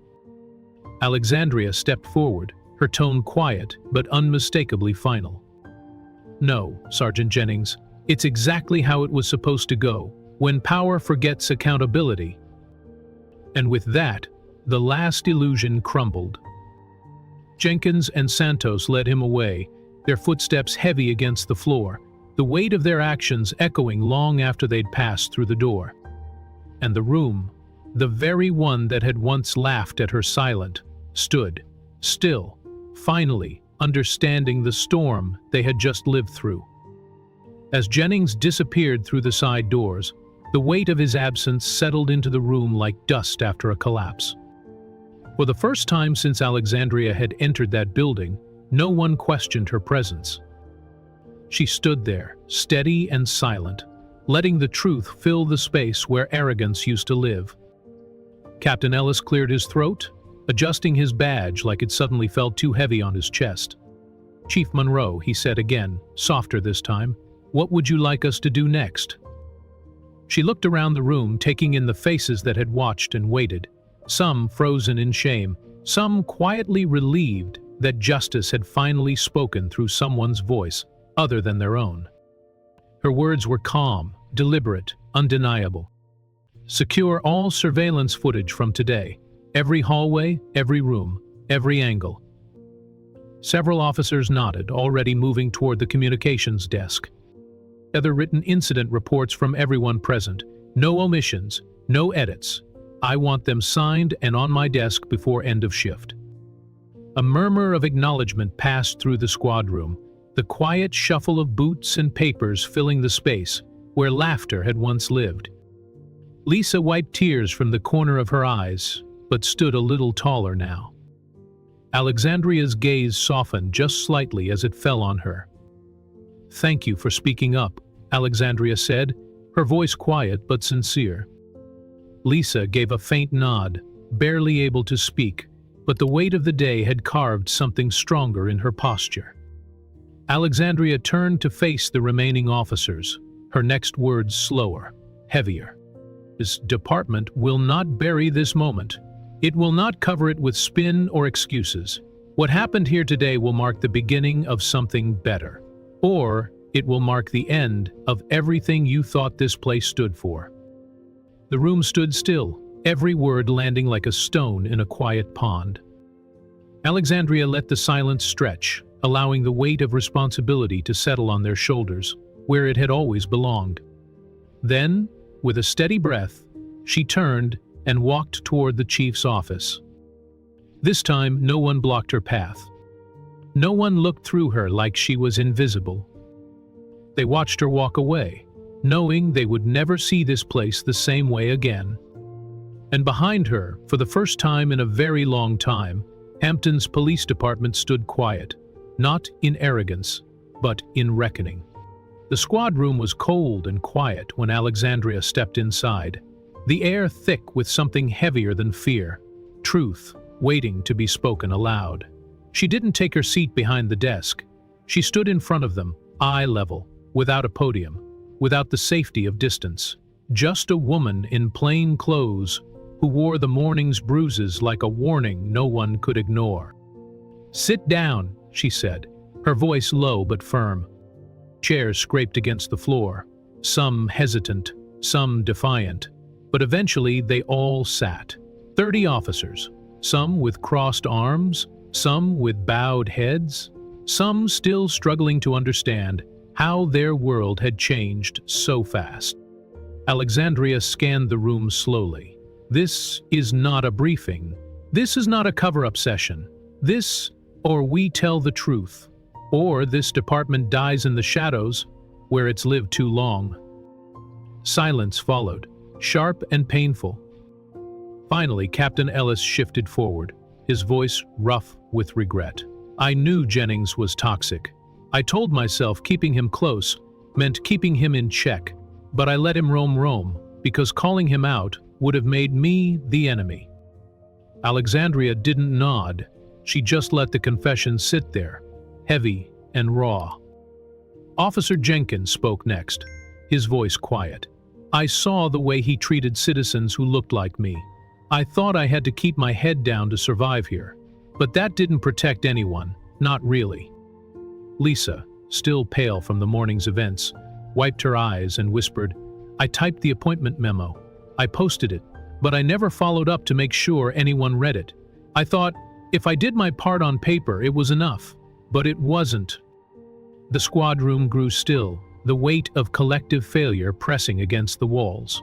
Alexandria stepped forward, her tone quiet but unmistakably final. "No, Sergeant Jennings, it's exactly how it was supposed to go, when power forgets accountability." And with that, the last illusion crumbled. Jenkins and Santos led him away, their footsteps heavy against the floor, the weight of their actions echoing long after they'd passed through the door. And the room, the very one that had once laughed at her silent, stood, still, finally understanding the storm they had just lived through. As Jennings disappeared through the side doors, the weight of his absence settled into the room like dust after a collapse. For the first time since Alexandria had entered that building, no one questioned her presence. She stood there, steady and silent, letting the truth fill the space where arrogance used to live. Captain Ellis cleared his throat, adjusting his badge like it suddenly felt too heavy on his chest. "Chief Monroe," he said again, softer this time, "what would you like us to do next?" She looked around the room, taking in the faces that had watched and waited, some frozen in shame, some quietly relieved that justice had finally spoken through someone's voice other than their own. Her words were calm, deliberate, undeniable. Secure all surveillance footage from today. Every hallway, every room, every angle. Several officers nodded, already moving toward the communications desk. Other written incident reports from everyone present. No omissions, no edits. I want them signed and on my desk before end of shift. A murmur of acknowledgement passed through the squad room, the quiet shuffle of boots and papers filling the space where laughter had once lived. Lisa wiped tears from the corner of her eyes, but stood a little taller now. Alexandria's gaze softened just slightly as it fell on her. "Thank you for speaking up," Alexandria said, her voice quiet but sincere. Lisa gave a faint nod, barely able to speak, but the weight of the day had carved something stronger in her posture. Alexandria turned to face the remaining officers, her next words slower, heavier. "This department will not bury this moment. It will not cover it with spin or excuses. What happened here today will mark the beginning of something better. Or it will mark the end of everything you thought this place stood for." The room stood still, every word landing like a stone in a quiet pond. Alexandria let the silence stretch, allowing the weight of responsibility to settle on their shoulders, where it had always belonged. Then, with a steady breath, she turned and walked toward the chief's office. This time, no one blocked her path. No one looked through her like she was invisible. They watched her walk away, knowing they would never see this place the same way again. And behind her, for the first time in a very long time, Hampton's police department stood quiet, not in arrogance, but in reckoning. The squad room was cold and quiet when Alexandria stepped inside, the air thick with something heavier than fear, truth waiting to be spoken aloud. She didn't take her seat behind the desk. She stood in front of them, eye level, without a podium, without the safety of distance. Just a woman in plain clothes who wore the morning's bruises like a warning no one could ignore. "Sit down," she said, her voice low but firm. Chairs scraped against the floor, some hesitant, some defiant, but eventually they all sat. 30 officers, some with crossed arms, some with bowed heads, some still struggling to understand how their world had changed so fast. Alexandria scanned the room slowly. This is not a briefing. This is not a cover-up session. This, or we tell the truth, or this department dies in the shadows where it's lived too long. Silence followed, sharp and painful. Finally, Captain Ellis shifted forward, his voice rough with regret. "I knew Jennings was toxic. I told myself keeping him close meant keeping him in check, but I let him roam, because calling him out would have made me the enemy." Alexandria didn't nod. She just let the confession sit there, heavy and raw. Officer Jenkins spoke next, his voice quiet. "I saw the way he treated citizens who looked like me. I thought I had to keep my head down to survive here. But that didn't protect anyone, not really." Lisa, still pale from the morning's events, wiped her eyes and whispered, "I typed the appointment memo. I posted it, but I never followed up to make sure anyone read it. I thought, if I did my part on paper, it was enough. But it wasn't." The squad room grew still, the weight of collective failure pressing against the walls.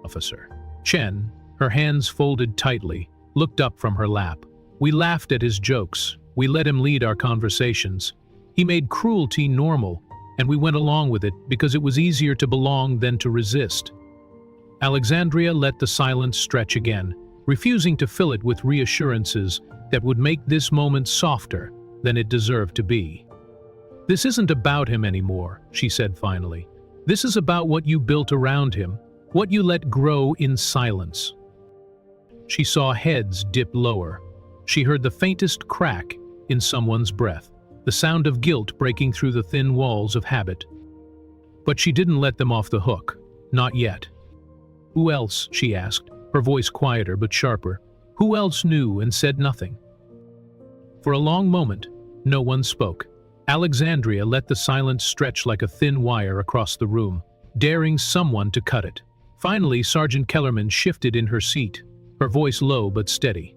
Officer Chen, her hands folded tightly, looked up from her lap. "We laughed at his jokes. We let him lead our conversations. He made cruelty normal, and we went along with it because it was easier to belong than to resist." Alexandria let the silence stretch again, refusing to fill it with reassurances that would make this moment softer than it deserved to be. "This isn't about him anymore," she said finally. "This is about what you built around him, what you let grow in silence." She saw heads dip lower. She heard the faintest crack in someone's breath, the sound of guilt breaking through the thin walls of habit. But she didn't let them off the hook, not yet. "Who else?" she asked, her voice quieter but sharper. "Who else knew and said nothing?" For a long moment, no one spoke. Alexandria let the silence stretch like a thin wire across the room, daring someone to cut it. Finally, Sergeant Kellerman shifted in her seat, her voice low but steady.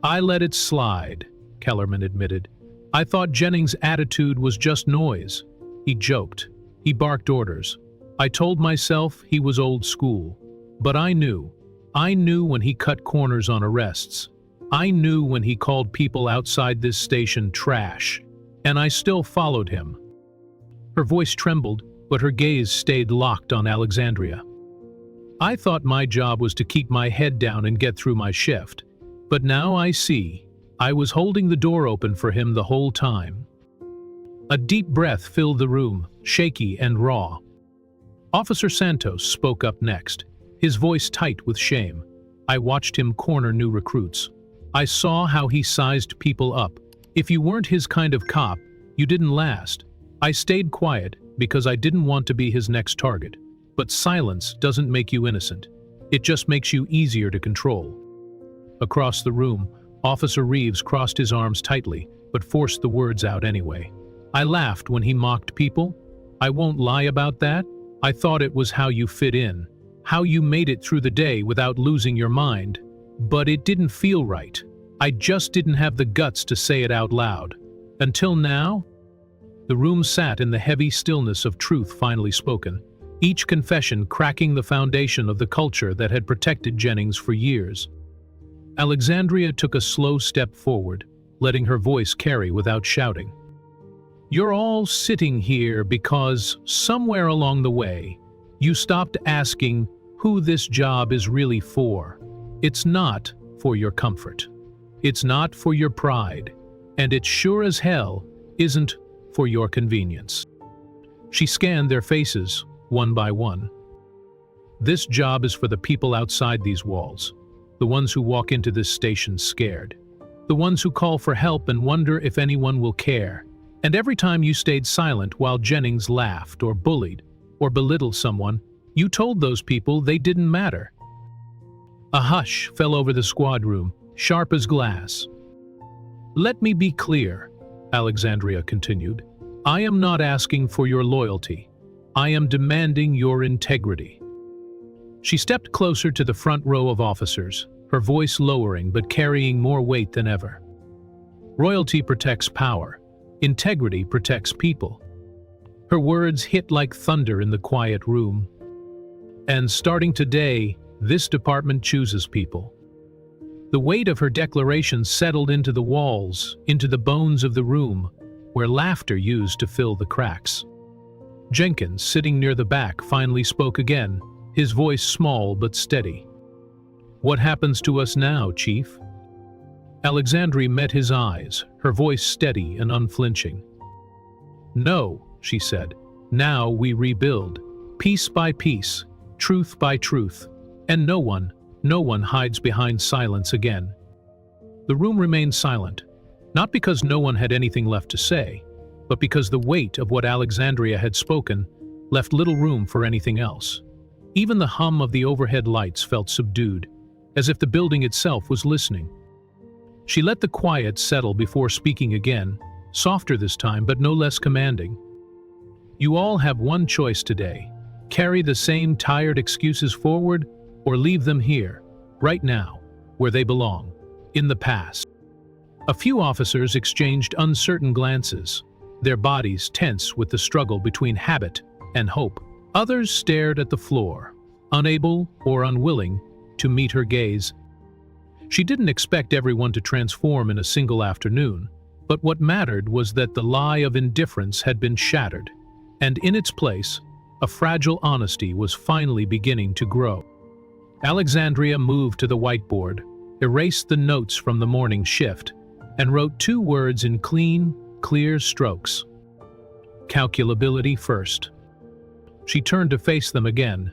"I let it slide," Kellerman admitted. "I thought Jennings' attitude was just noise." He joked. He barked orders. "I told myself he was old school. But I knew. I knew when he cut corners on arrests. I knew when he called people outside this station trash. And I still followed him." Her voice trembled, but her gaze stayed locked on Alexandria. "I thought my job was to keep my head down and get through my shift. But now I see. I was holding the door open for him the whole time." A deep breath filled the room, shaky and raw. Officer Santos spoke up next, his voice tight with shame. "I watched him corner new recruits. I saw how he sized people up. If you weren't his kind of cop, you didn't last. I stayed quiet because I didn't want to be his next target. But silence doesn't make you innocent. It just makes you easier to control." Across the room, Officer Reeves crossed his arms tightly, but forced the words out anyway. "I laughed when he mocked people. I won't lie about that. I thought it was how you fit in, how you made it through the day without losing your mind. But it didn't feel right. I just didn't have the guts to say it out loud. Until now." The room sat in the heavy stillness of truth finally spoken, each confession cracking the foundation of the culture that had protected Jennings for years. Alexandria took a slow step forward, letting her voice carry without shouting. "You're all sitting here because, somewhere along the way, you stopped asking who this job is really for. It's not for your comfort. It's not for your pride. And it sure as hell isn't for your convenience." She scanned their faces, one by one. "This job is for the people outside these walls, the ones who walk into this station scared, the ones who call for help and wonder if anyone will care. And every time you stayed silent while Jennings laughed or bullied or belittled someone, you told those people they didn't matter." A hush fell over the squad room, sharp as glass. "Let me be clear," Alexandria continued. "I am not asking for your loyalty. I am demanding your integrity." She stepped closer to the front row of officers, her voice lowering but carrying more weight than ever. "Royalty protects power. Integrity protects people." Her words hit like thunder in the quiet room. "And starting today, this department chooses people." The weight of her declaration settled into the walls, into the bones of the room, where laughter used to fill the cracks. Jenkins, sitting near the back, finally spoke again, his voice small but steady. "What happens to us now, Chief?" Alexandria met his eyes, her voice steady and unflinching. "No," she said. "Now we rebuild, piece by piece, truth by truth, and no one hides behind silence again." The room remained silent, not because no one had anything left to say, but because the weight of what Alexandria had spoken left little room for anything else. Even the hum of the overhead lights felt subdued, as if the building itself was listening. She let the quiet settle before speaking again, softer this time but no less commanding. "You all have one choice today. Carry the same tired excuses forward, or leave them here, right now, where they belong, in the past." A few officers exchanged uncertain glances, their bodies tense with the struggle between habit and hope. Others stared at the floor, unable or unwilling to meet her gaze. She didn't expect everyone to transform in a single afternoon, but what mattered was that the lie of indifference had been shattered, and in its place, a fragile honesty was finally beginning to grow. Alexandria moved to the whiteboard, erased the notes from the morning shift, and wrote 2 words in clean, clear strokes. "Calculability first." She turned to face them again.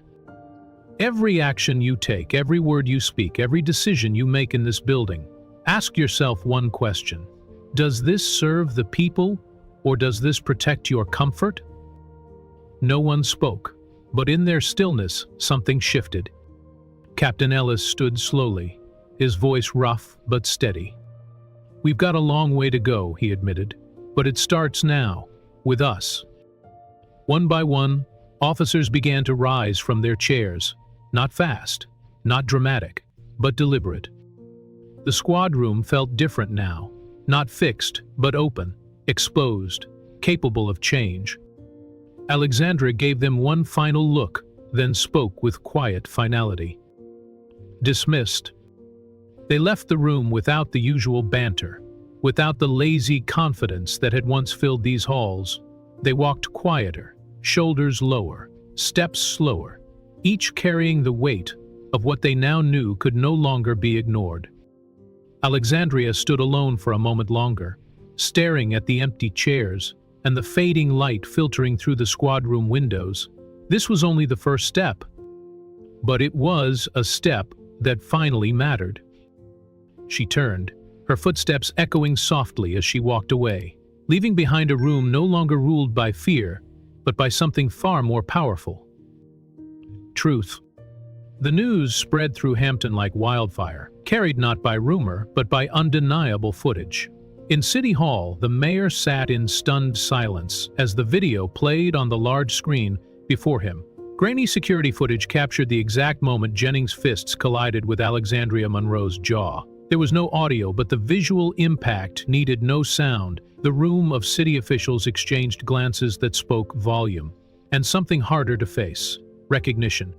"Every action you take, every word you speak, every decision you make in this building, ask yourself one question. Does this serve the people, or does this protect your comfort?" No one spoke, but in their stillness, something shifted. Captain Ellis stood slowly, his voice rough but steady. "We've got a long way to go," he admitted, "but it starts now, with us." One by one, officers began to rise from their chairs, not fast, not dramatic, but deliberate. The squad room felt different now, not fixed, but open, exposed, capable of change. Alexandria gave them one final look, then spoke with quiet finality. "Dismissed." They left the room without the usual banter, without the lazy confidence that had once filled these halls. They walked quieter, shoulders lower, steps slower, each carrying the weight of what they now knew could no longer be ignored. Alexandria stood alone for a moment longer, staring at the empty chairs and the fading light filtering through the squad room windows. This was only the first step. But it was a step that finally mattered. She turned, her footsteps echoing softly as she walked away, leaving behind a room no longer ruled by fear, but by something far more powerful. Truth. The news spread through Hampton like wildfire, carried not by rumor, but by undeniable footage. In City Hall, the mayor sat in stunned silence as the video played on the large screen before him. Grainy security footage captured the exact moment Jennings' fists collided with Alexandria Monroe's jaw. There was no audio, but the visual impact needed no sound. The room of city officials exchanged glances that spoke volume. And something harder to face: recognition.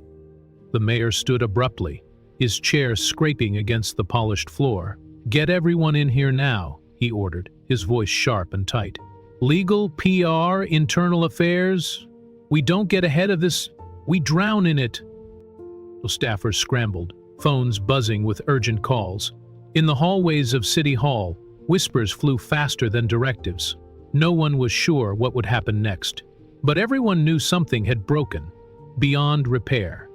The mayor stood abruptly, his chair scraping against the polished floor. "Get everyone in here now," he ordered, his voice sharp and tight. "Legal, PR, internal affairs. We don't get ahead of this, we drown in it." The staffers scrambled, phones buzzing with urgent calls. In the hallways of City Hall, whispers flew faster than directives. No one was sure what would happen next. But everyone knew something had broken, beyond repair.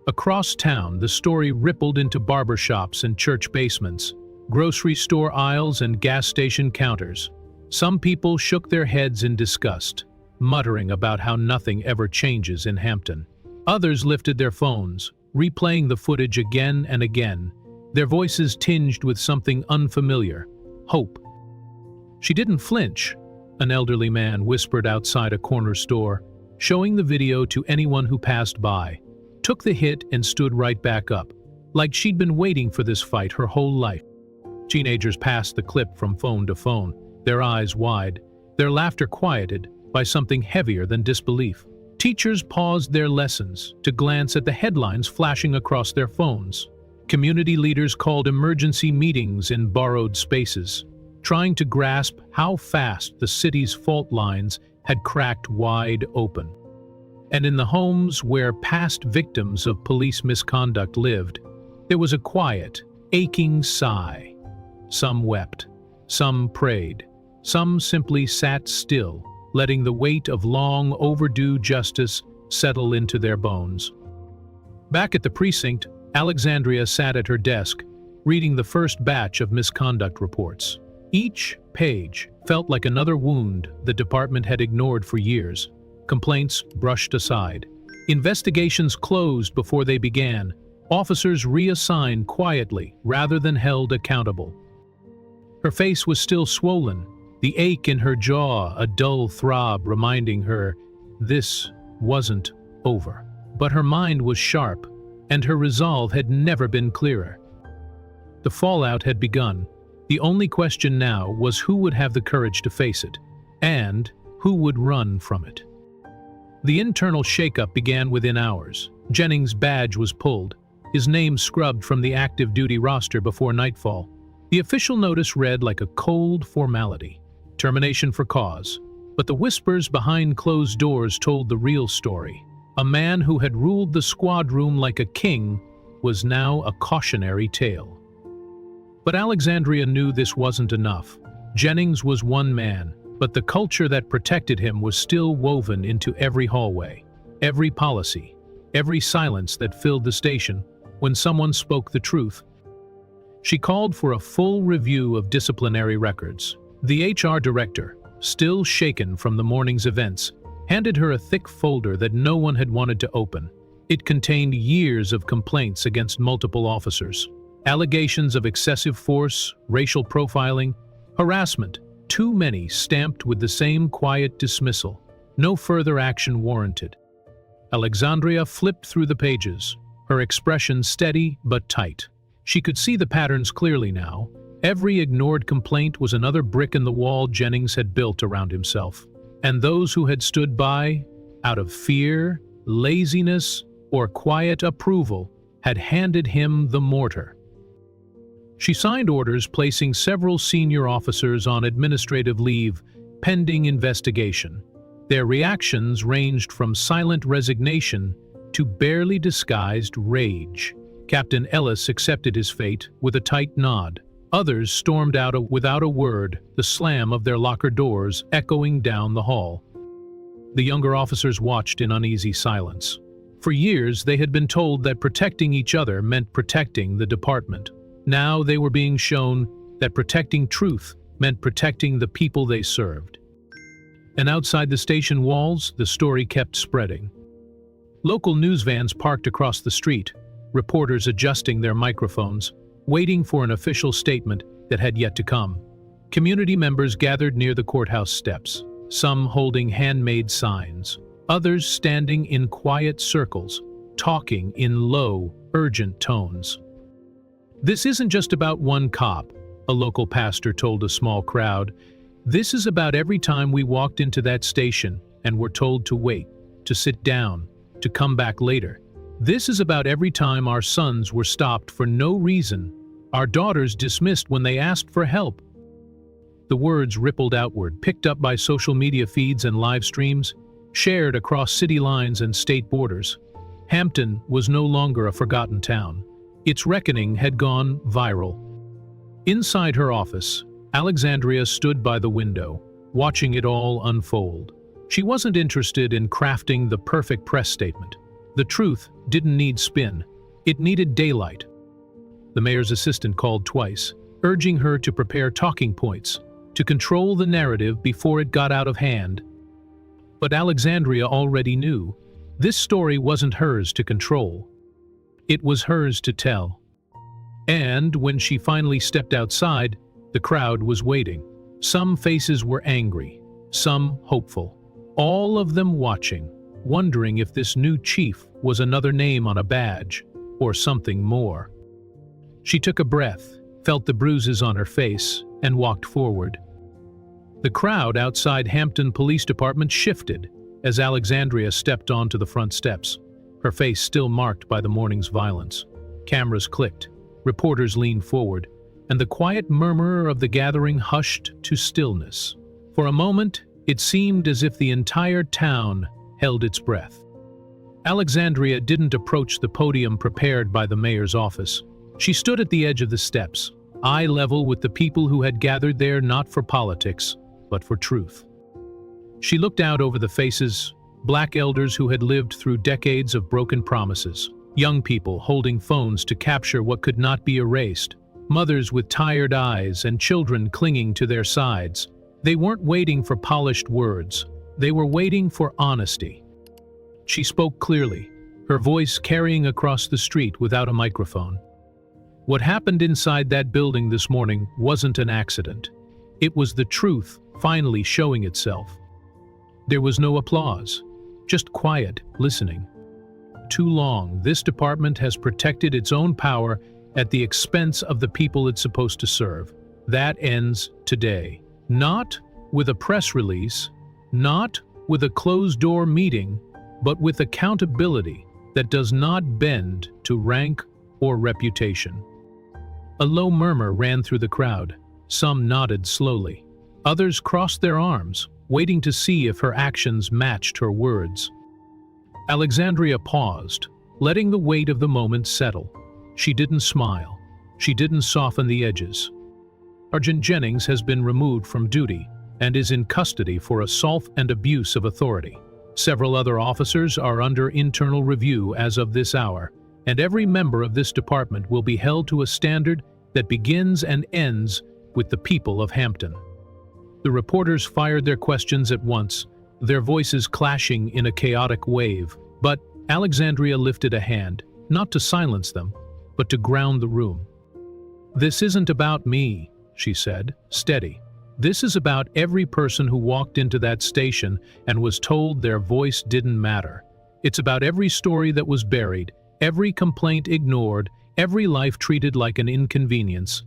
Across town, the story rippled into barbershops and church basements, grocery store aisles and gas station counters. Some people shook their heads in disgust, muttering about how nothing ever changes in Hampton. Others lifted their phones, replaying the footage again and again, their voices tinged with something unfamiliar: hope. "She didn't flinch," an elderly man whispered outside a corner store, showing the video to anyone who passed by. "Took the hit and stood right back up, like she'd been waiting for this fight her whole life." Teenagers passed the clip from phone to phone, their eyes wide, their laughter quieted by something heavier than disbelief. Teachers paused their lessons to glance at the headlines flashing across their phones. Community leaders called emergency meetings in borrowed spaces, trying to grasp how fast the city's fault lines had cracked wide open. And in the homes where past victims of police misconduct lived, there was a quiet, aching sigh. Some wept, some prayed, some simply sat still, letting the weight of long overdue justice settle into their bones. Back at the precinct, Alexandria sat at her desk, reading the first batch of misconduct reports. Each page felt like another wound the department had ignored for years. Complaints brushed aside. Investigations closed before they began. Officers reassigned quietly rather than held accountable. Her face was still swollen, the ache in her jaw a dull throb reminding her this wasn't over. But her mind was sharp, and her resolve had never been clearer. The fallout had begun. The only question now was who would have the courage to face it, and who would run from it. The internal shakeup began within hours. Jennings' badge was pulled, his name scrubbed from the active duty roster before nightfall. The official notice read like a cold formality: termination for cause. But the whispers behind closed doors told the real story. A man who had ruled the squad room like a king was now a cautionary tale. But Alexandria knew this wasn't enough. Jennings was one man, but the culture that protected him was still woven into every hallway, every policy, every silence that filled the station when someone spoke the truth. She called for a full review of disciplinary records. The HR director, still shaken from the morning's events, handed her a thick folder that no one had wanted to open. It contained years of complaints against multiple officers, allegations of excessive force, racial profiling, harassment, too many stamped with the same quiet dismissal. No further action warranted. Alexandria flipped through the pages, her expression steady but tight. She could see the patterns clearly now. Every ignored complaint was another brick in the wall Jennings had built around himself. And those who had stood by, out of fear, laziness, or quiet approval, had handed him the mortar. She signed orders placing several senior officers on administrative leave, pending investigation. Their reactions ranged from silent resignation to barely disguised rage. Captain Ellis accepted his fate with a tight nod. Others stormed out without a word, the slam of their locker doors echoing down the hall. The younger officers watched in uneasy silence. For years, they had been told that protecting each other meant protecting the department. Now they were being shown that protecting truth meant protecting the people they served. And outside the station walls, the story kept spreading. Local news vans parked across the street, reporters adjusting their microphones, waiting for an official statement that had yet to come. Community members gathered near the courthouse steps, some holding handmade signs, others standing in quiet circles, talking in low, urgent tones. "This isn't just about one cop," a local pastor told a small crowd. "This is about every time we walked into that station and were told to wait, to sit down, to come back later. This is about every time our sons were stopped for no reason, our daughters dismissed when they asked for help." The words rippled outward, picked up by social media feeds and live streams, shared across city lines and state borders. Hampton was no longer a forgotten town. Its reckoning had gone viral. Inside her office, Alexandria stood by the window, watching it all unfold. She wasn't interested in crafting the perfect press statement. The truth didn't need spin. It needed daylight. The mayor's assistant called twice, urging her to prepare talking points, to control the narrative before it got out of hand. But Alexandria already knew. This story wasn't hers to control. It was hers to tell. And when she finally stepped outside, the crowd was waiting. Some faces were angry, some hopeful. All of them watching, wondering if this new chief was another name on a badge, or something more. She took a breath, felt the bruises on her face, and walked forward. The crowd outside Hampton Police Department shifted as Alexandria stepped onto the front steps, her face still marked by the morning's violence. Cameras clicked, reporters leaned forward, and the quiet murmur of the gathering hushed to stillness. For a moment, it seemed as if the entire town held its breath. Alexandria didn't approach the podium prepared by the mayor's office. She stood at the edge of the steps, eye level with the people who had gathered there not for politics, but for truth. She looked out over the faces, black elders who had lived through decades of broken promises, young people holding phones to capture what could not be erased, mothers with tired eyes and children clinging to their sides. They weren't waiting for polished words. They were waiting for honesty. She spoke clearly, her voice carrying across the street without a microphone. What happened inside that building this morning wasn't an accident. It was the truth finally showing itself. There was no applause, just quiet listening. Too long, this department has protected its own power at the expense of the people it's supposed to serve. That ends today. Not with a press release, not with a closed-door meeting, but with accountability that does not bend to rank or reputation. A low murmur ran through the crowd. Some nodded slowly. Others crossed their arms, waiting to see if her actions matched her words. Alexandria paused, letting the weight of the moment settle. She didn't smile. She didn't soften the edges. Sergeant Jennings has been removed from duty and is in custody for assault and abuse of authority. Several other officers are under internal review as of this hour, and every member of this department will be held to a standard that begins and ends with the people of Hampton. The reporters fired their questions at once, their voices clashing in a chaotic wave. But Alexandria lifted a hand, not to silence them, but to ground the room. "This isn't about me," she said, steady. "This is about every person who walked into that station and was told their voice didn't matter. It's about every story that was buried, every complaint ignored, every life treated like an inconvenience."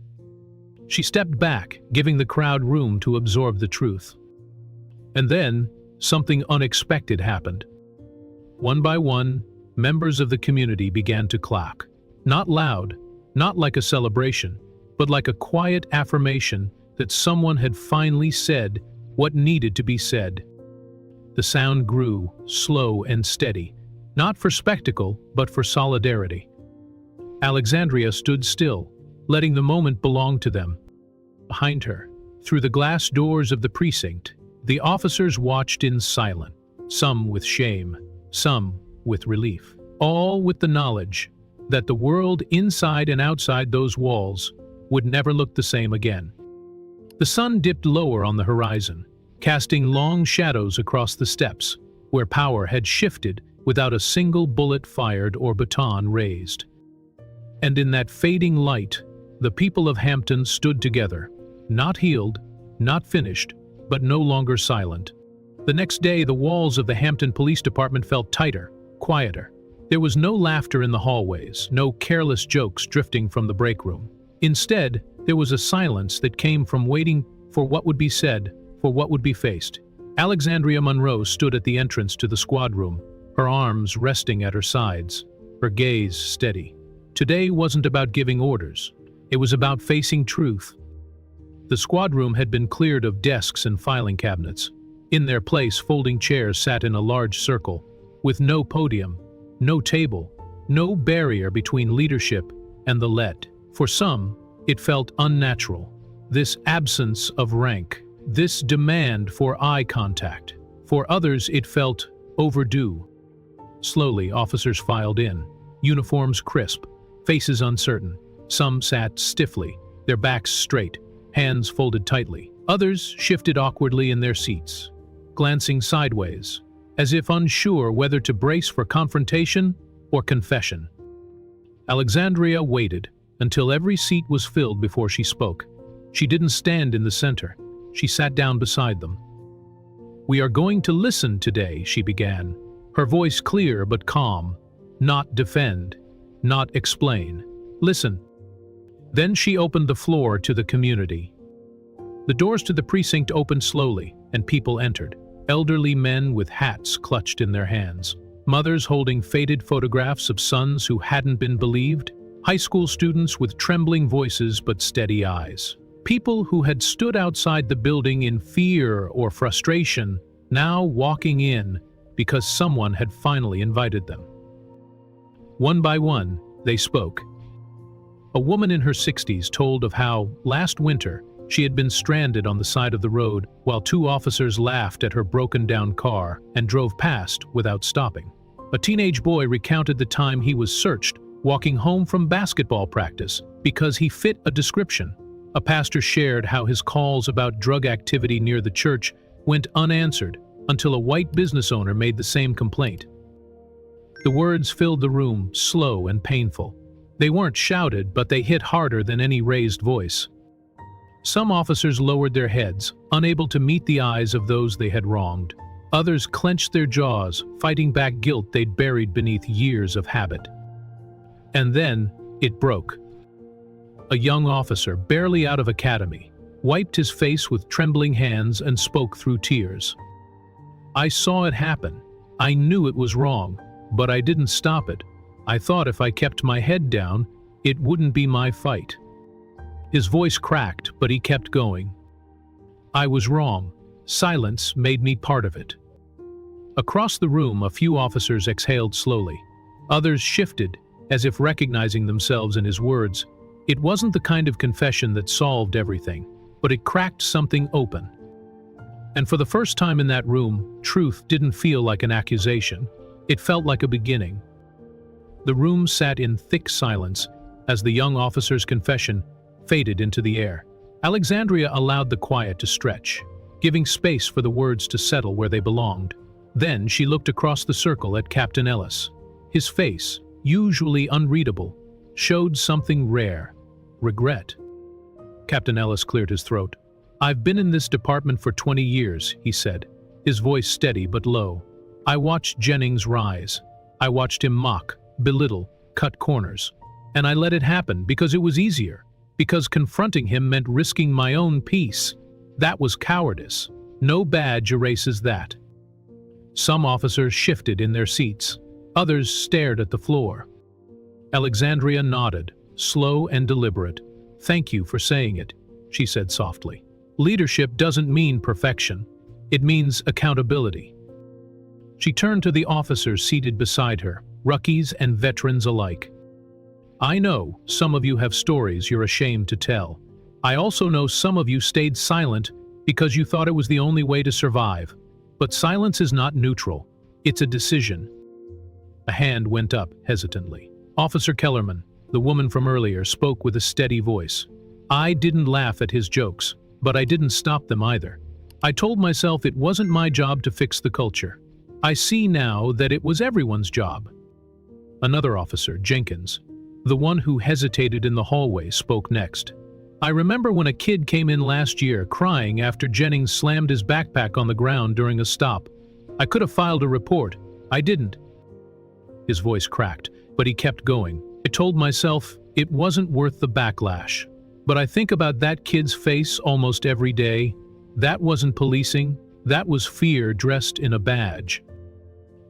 She stepped back, giving the crowd room to absorb the truth. And then, something unexpected happened. One by one, members of the community began to clap. Not loud, not like a celebration, but like a quiet affirmation that someone had finally said what needed to be said. The sound grew, slow and steady, not for spectacle, but for solidarity. Alexandria stood still, letting the moment belong to them. Behind her, through the glass doors of the precinct, the officers watched in silence, some with shame, some with relief, all with the knowledge that the world inside and outside those walls would never look the same again. The sun dipped lower on the horizon, casting long shadows across the steps, where power had shifted without a single bullet fired or baton raised. And in that fading light, the people of Hampton stood together, not healed, not finished, but no longer silent. The next day, the walls of the Hampton Police Department felt tighter, quieter. There was no laughter in the hallways, no careless jokes drifting from the break room. Instead, there was a silence that came from waiting for what would be said, for what would be faced. Alexandria Monroe stood at the entrance to the squad room, her arms resting at her sides, her gaze steady. Today wasn't about giving orders. It was about facing truth. The squad room had been cleared of desks and filing cabinets. In their place, folding chairs sat in a large circle, with no podium, no table, no barrier between leadership and the led. For some, it felt unnatural. This absence of rank, this demand for eye contact. For others, it felt overdue. Slowly, officers filed in, uniforms crisp, faces uncertain. Some sat stiffly, their backs straight, hands folded tightly. Others shifted awkwardly in their seats, glancing sideways, as if unsure whether to brace for confrontation or confession. Alexandria waited until every seat was filled before she spoke. She didn't stand in the center. She sat down beside them. "We are going to listen today," she began, her voice clear but calm. "Not defend, not explain. Listen." Then she opened the floor to the community. The doors to the precinct opened slowly, and people entered. Elderly men with hats clutched in their hands. Mothers holding faded photographs of sons who hadn't been believed. High school students with trembling voices but steady eyes. People who had stood outside the building in fear or frustration, now walking in because someone had finally invited them. One by one, they spoke. A woman in her 60s told of how, last winter, she had been stranded on the side of the road while two officers laughed at her broken-down car and drove past without stopping. A teenage boy recounted the time he was searched walking home from basketball practice because he fit a description. A pastor shared how his calls about drug activity near the church went unanswered until a white business owner made the same complaint. The words filled the room, slow and painful. They weren't shouted, but they hit harder than any raised voice. Some officers lowered their heads, unable to meet the eyes of those they had wronged. Others clenched their jaws, fighting back guilt they'd buried beneath years of habit. And then, it broke. A young officer, barely out of academy, wiped his face with trembling hands and spoke through tears. "I saw it happen. I knew it was wrong, but I didn't stop it. I thought if I kept my head down, it wouldn't be my fight." His voice cracked, but he kept going. "I was wrong. Silence made me part of it." Across the room, a few officers exhaled slowly. Others shifted, as if recognizing themselves in his words. It wasn't the kind of confession that solved everything, but it cracked something open. And for the first time in that room, truth didn't feel like an accusation. It felt like a beginning. The room sat in thick silence as the young officer's confession faded into the air. Alexandria allowed the quiet to stretch, giving space for the words to settle where they belonged. Then she looked across the circle at Captain Ellis. His face, usually unreadable, showed something rare: regret. Captain Ellis cleared his throat. "I've been in this department for 20 years, he said, his voice steady but low. "I watched Jennings rise. I watched him mock, belittle, cut corners. And I let it happen because it was easier, because confronting him meant risking my own peace. That was cowardice. No badge erases that." Some officers shifted in their seats. Others stared at the floor. Alexandria nodded, slow and deliberate. "Thank you for saying it," she said softly. "Leadership doesn't mean perfection. It means accountability." She turned to the officers seated beside her, rookies and veterans alike. "I know some of you have stories you're ashamed to tell. I also know some of you stayed silent because you thought it was the only way to survive. But silence is not neutral. It's a decision." A hand went up hesitantly. Officer Kellerman, the woman from earlier, spoke with a steady voice. "I didn't laugh at his jokes, but I didn't stop them either. I told myself it wasn't my job to fix the culture. I see now that it was everyone's job." Another officer, Jenkins, the one who hesitated in the hallway, spoke next. "I remember when a kid came in last year crying after Jennings slammed his backpack on the ground during a stop. I could have filed a report. I didn't." His voice cracked, but he kept going. "I told myself it wasn't worth the backlash. But I think about that kid's face almost every day. That wasn't policing. That was fear dressed in a badge."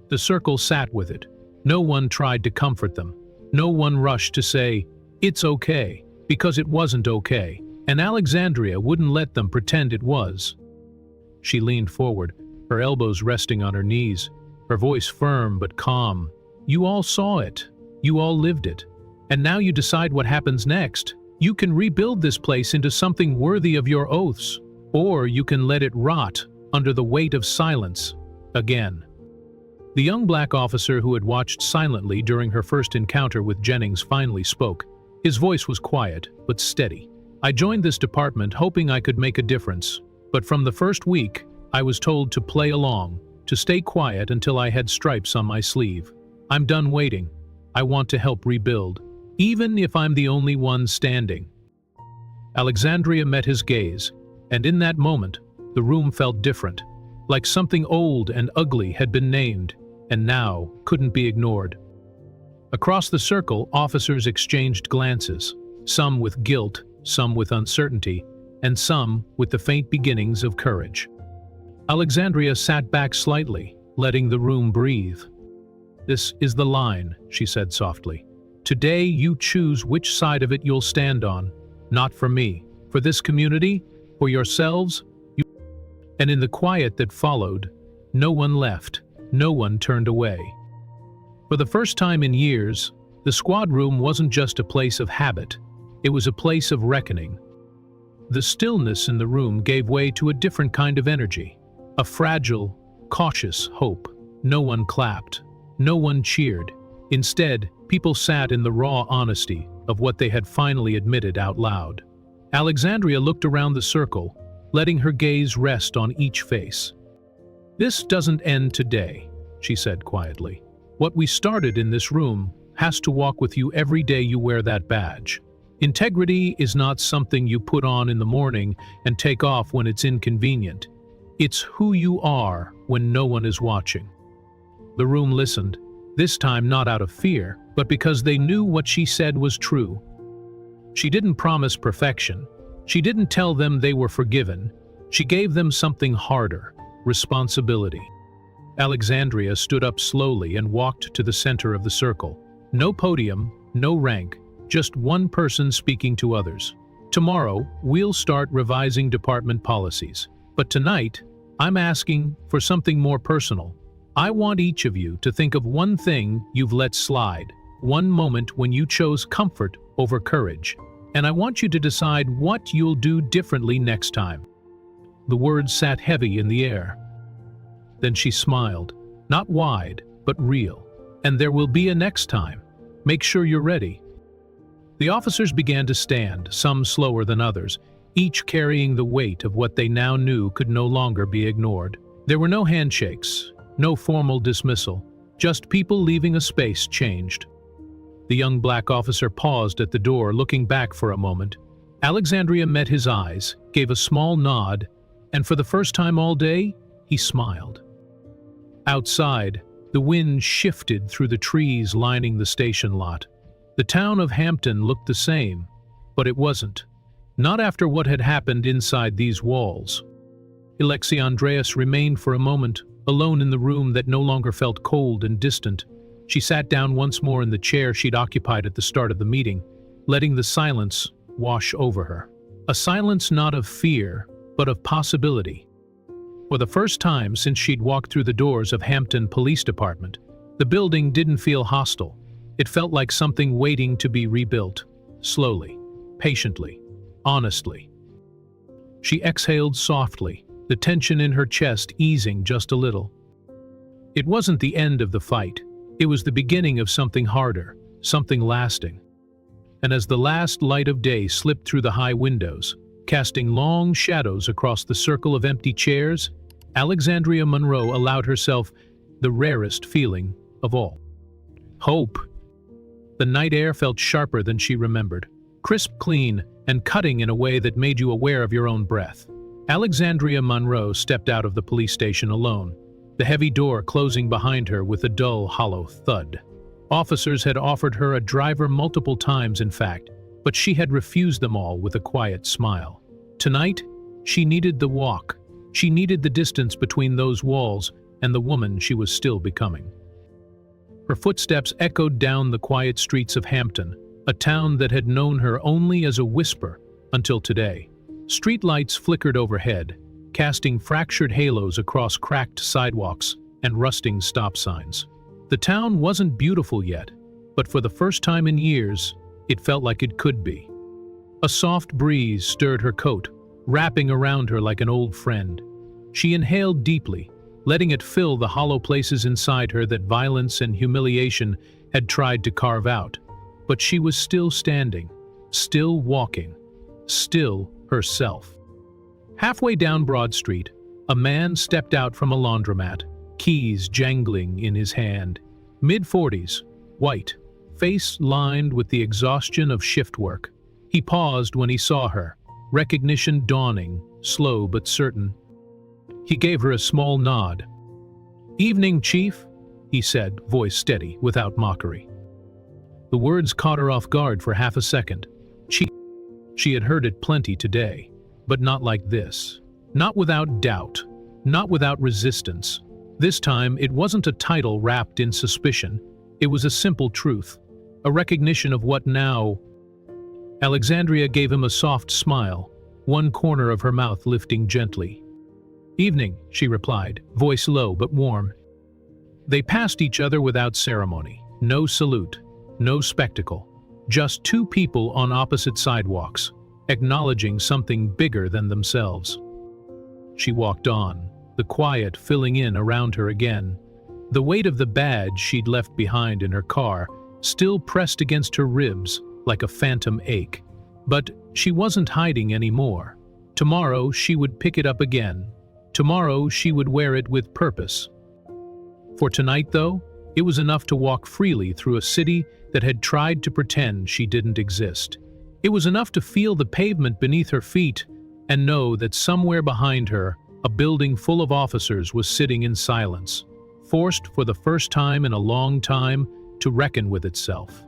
The circle sat with it. No one tried to comfort them. No one rushed to say, "It's okay," because it wasn't okay, and Alexandria wouldn't let them pretend it was. She leaned forward, her elbows resting on her knees, her voice firm but calm. "You all saw it. You all lived it. And now you decide what happens next. You can rebuild this place into something worthy of your oaths, or you can let it rot under the weight of silence again." The young black officer who had watched silently during her first encounter with Jennings finally spoke. His voice was quiet, but steady. "I joined this department hoping I could make a difference, but from the first week, I was told to play along, to stay quiet until I had stripes on my sleeve. I'm done waiting. I want to help rebuild, even if I'm the only one standing." Alexandria met his gaze, and in that moment, the room felt different, like something old and ugly had been named, and now couldn't be ignored. Across the circle, officers exchanged glances, some with guilt, some with uncertainty, and some with the faint beginnings of courage. Alexandria sat back slightly, letting the room breathe. "This is the line," she said softly. "Today you choose which side of it you'll stand on. Not for me, for this community, for yourselves." And in the quiet that followed, no one left, no one turned away. For the first time in years, the squad room wasn't just a place of habit, it was a place of reckoning. The stillness in the room gave way to a different kind of energy, a fragile, cautious hope. No one clapped, no one cheered. Instead, people sat in the raw honesty of what they had finally admitted out loud. Alexandria looked around the circle, letting her gaze rest on each face. "This doesn't end today," she said quietly. "What we started in this room has to walk with you every day you wear that badge. Integrity is not something you put on in the morning and take off when it's inconvenient. It's who you are when no one is watching." The room listened, this time not out of fear, but because they knew what she said was true. She didn't promise perfection. She didn't tell them they were forgiven. She gave them something harder: responsibility. Alexandria stood up slowly and walked to the center of the circle. No podium, no rank, just one person speaking to others. "Tomorrow, we'll start revising department policies. But tonight, I'm asking for something more personal. I want each of you to think of one thing you've let slide, one moment when you chose comfort over courage. And I want you to decide what you'll do differently next time." The words sat heavy in the air. Then she smiled, not wide, but real. "And there will be a next time. Make sure you're ready." The officers began to stand, some slower than others, each carrying the weight of what they now knew could no longer be ignored. There were no handshakes, no formal dismissal, Just people leaving a space changed. The young black officer paused at the door, looking back for a moment. Alexandria met his eyes, gave a small nod, and for the first time all day, he smiled. Outside, the wind shifted through the trees lining the station lot. The town of Hampton looked the same, but it wasn't. Not after what had happened inside these walls. Alexandria remained for a moment, alone in the room that no longer felt cold and distant. She sat down once more in the chair she'd occupied at the start of the meeting, letting the silence wash over her. A silence not of fear, but of possibility. For the first time since she'd walked through the doors of Hampton Police Department, the building didn't feel hostile. It felt like something waiting to be rebuilt, slowly, patiently, honestly. She exhaled softly, the tension in her chest easing just a little. It wasn't the end of the fight. It was the beginning of something harder, something lasting. And as the last light of day slipped through the high windows, casting long shadows across the circle of empty chairs, Alexandria Monroe allowed herself the rarest feeling of all. Hope. The night air felt sharper than she remembered, crisp, clean, and cutting in a way that made you aware of your own breath. Alexandria Monroe stepped out of the police station alone, the heavy door closing behind her with a dull, hollow thud. Officers had offered her a driver multiple times, in fact, but she had refused them all with a quiet smile. Tonight, she needed the walk. She needed the distance between those walls and the woman she was still becoming. Her footsteps echoed down the quiet streets of Hampton, a town that had known her only as a whisper until today. Streetlights flickered overhead, casting fractured halos across cracked sidewalks and rusting stop signs. The town wasn't beautiful yet, but for the first time in years, it felt like it could be. A soft breeze stirred her coat, wrapping around her like an old friend. She inhaled deeply, letting it fill the hollow places inside her that violence and humiliation had tried to carve out. But she was still standing, still walking, still herself. Halfway down Broad Street, a man stepped out from a laundromat, keys jangling in his hand. Mid-40s, white, face lined with the exhaustion of shift work. He paused when he saw her, recognition dawning, slow but certain. He gave her a small nod. "Evening, Chief," he said, voice steady, without mockery. The words caught her off guard for half a second. Chief. She had heard it plenty today, but not like this. Not without doubt, not without resistance. This time, it wasn't a title wrapped in suspicion. It was a simple truth, a recognition of what now. Alexandria gave him a soft smile, one corner of her mouth lifting gently. "Evening," she replied, voice low but warm. They passed each other without ceremony, no salute, no spectacle, just two people on opposite sidewalks, acknowledging something bigger than themselves. She walked on, the quiet filling in around her again. The weight of the badge she'd left behind in her car still pressed against her ribs like a phantom ache. But she wasn't hiding anymore. Tomorrow she would pick it up again. Tomorrow she would wear it with purpose. For tonight, though, it was enough to walk freely through a city that had tried to pretend she didn't exist. It was enough to feel the pavement beneath her feet and know that somewhere behind her, a building full of officers was sitting in silence, forced for the first time in a long time to reckon with itself.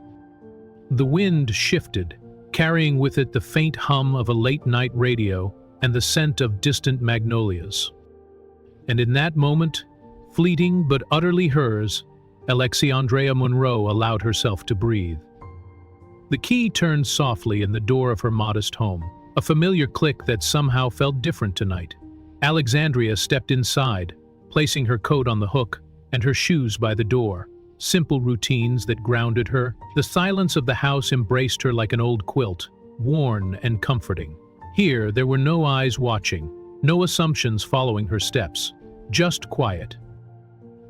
The wind shifted, carrying with it the faint hum of a late-night radio and the scent of distant magnolias. And in that moment, fleeting but utterly hers, Alexandria Monroe allowed herself to breathe. The key turned softly in the door of her modest home, a familiar click that somehow felt different tonight. Alexandria stepped inside, placing her coat on the hook and her shoes by the door, simple routines that grounded her. The silence of the house embraced her like an old quilt, worn and comforting. Here, there were no eyes watching, no assumptions following her steps, just quiet.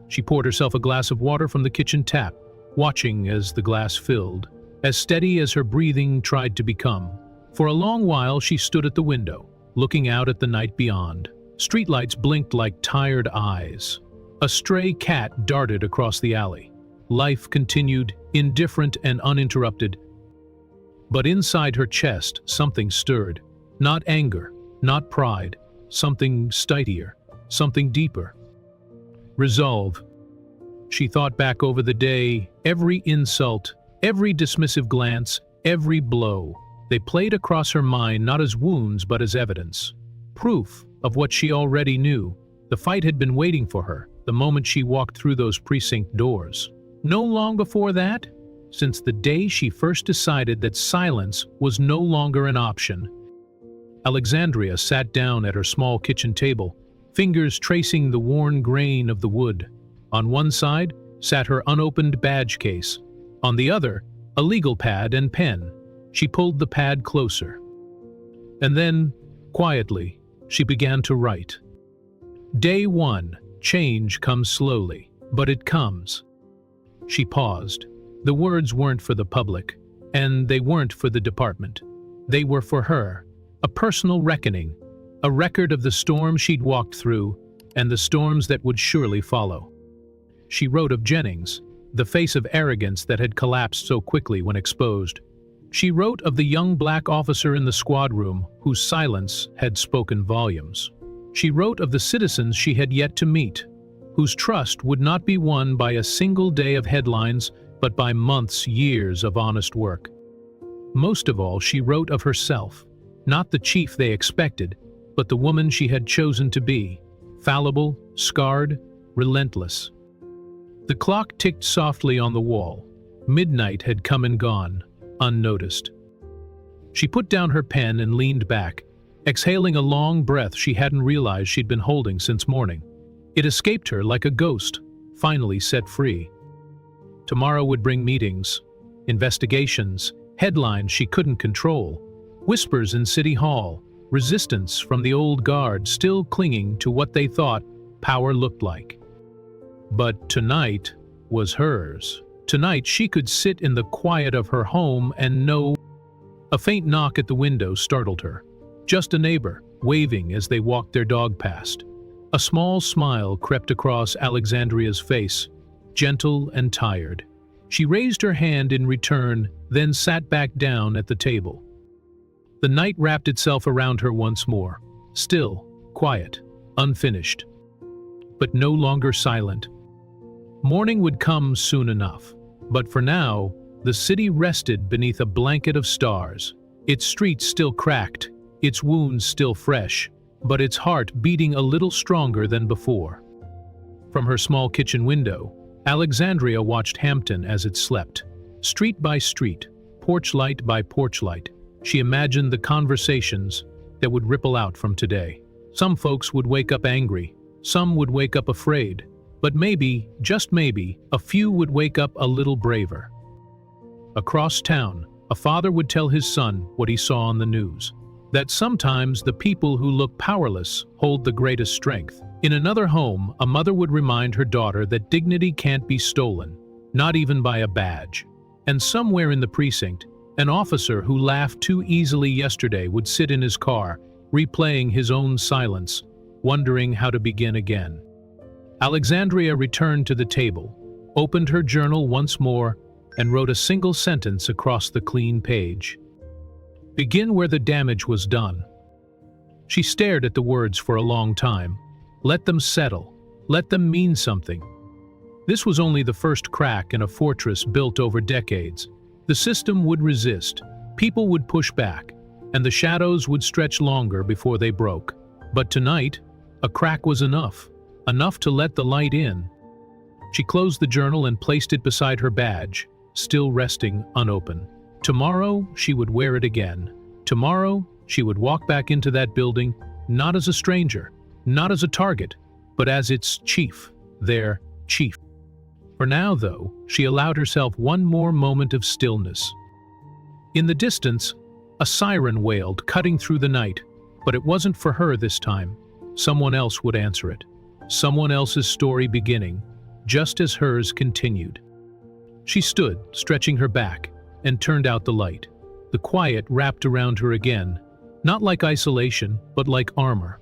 She poured herself a glass of water from the kitchen tap, watching as the glass filled, as steady as her breathing tried to become. For a long while she stood at the window, looking out at the night beyond. Streetlights blinked like tired eyes. A stray cat darted across the alley. Life continued, indifferent and uninterrupted. But inside her chest, something stirred. Not anger, not pride, something steadier, something deeper. Resolve. She thought back over the day, every insult, every dismissive glance, every blow. They played across her mind not as wounds but as evidence. Proof of what she already knew. The fight had been waiting for her, the moment she walked through those precinct doors. No long before that, since the day she first decided that silence was no longer an option. Alexandria sat down at her small kitchen table, fingers tracing the worn grain of the wood. On one side sat her unopened badge case. On the other, a legal pad and pen. She pulled the pad closer. And then, quietly, she began to write. Day 1. Change comes slowly, but it comes. She paused. The words weren't for the public, and they weren't for the department. They were for her, a personal reckoning, a record of the storm she'd walked through and the storms that would surely follow. She wrote of Jennings, the face of arrogance that had collapsed so quickly when exposed. She wrote of the young black officer in the squad room whose silence had spoken volumes. She wrote of the citizens she had yet to meet, whose trust would not be won by a single day of headlines, but by months, years of honest work. Most of all, she wrote of herself, not the chief they expected, but the woman she had chosen to be, fallible, scarred, relentless. The clock ticked softly on the wall. Midnight had come and gone, unnoticed. She put down her pen and leaned back, exhaling a long breath she hadn't realized she'd been holding since morning. It escaped her like a ghost, finally set free. Tomorrow would bring meetings, investigations, headlines she couldn't control, whispers in City Hall, resistance from the old guard still clinging to what they thought power looked like. But tonight was hers. Tonight she could sit in the quiet of her home and know. A faint knock at the window startled her. Just a neighbor, waving as they walked their dog past. A small smile crept across Alexandria's face, gentle and tired. She raised her hand in return, then sat back down at the table. The night wrapped itself around her once more, still, quiet, unfinished, but no longer silent. Morning would come soon enough, but for now, the city rested beneath a blanket of stars, its streets still cracked, its wounds still fresh, but its heart beating a little stronger than before. From her small kitchen window, Alexandria watched Hampton as it slept. Street by street, porch light by porch light, she imagined the conversations that would ripple out from today. Some folks would wake up angry, some would wake up afraid, but maybe, just maybe, a few would wake up a little braver. Across town, a father would tell his son what he saw on the news. That sometimes the people who look powerless hold the greatest strength. In another home, a mother would remind her daughter that dignity can't be stolen, not even by a badge. And somewhere in the precinct, an officer who laughed too easily yesterday would sit in his car, replaying his own silence, wondering how to begin again. Alexandria returned to the table, opened her journal once more, and wrote a single sentence across the clean page. Begin where the damage was done. She stared at the words for a long time. Let them settle. Let them mean something. This was only the first crack in a fortress built over decades. The system would resist, people would push back, and the shadows would stretch longer before they broke. But tonight, a crack was enough to let the light in. She closed the journal and placed it beside her badge, still resting unopened. Tomorrow, she would wear it again. Tomorrow, she would walk back into that building, not as a stranger, not as a target, but as its chief, their chief. For now, though, she allowed herself one more moment of stillness. In the distance, a siren wailed, cutting through the night, but it wasn't for her this time. Someone else would answer it. Someone else's story beginning, just as hers continued. She stood, stretching her back, and turned out the light. The quiet wrapped around her again, not like isolation, but like armor.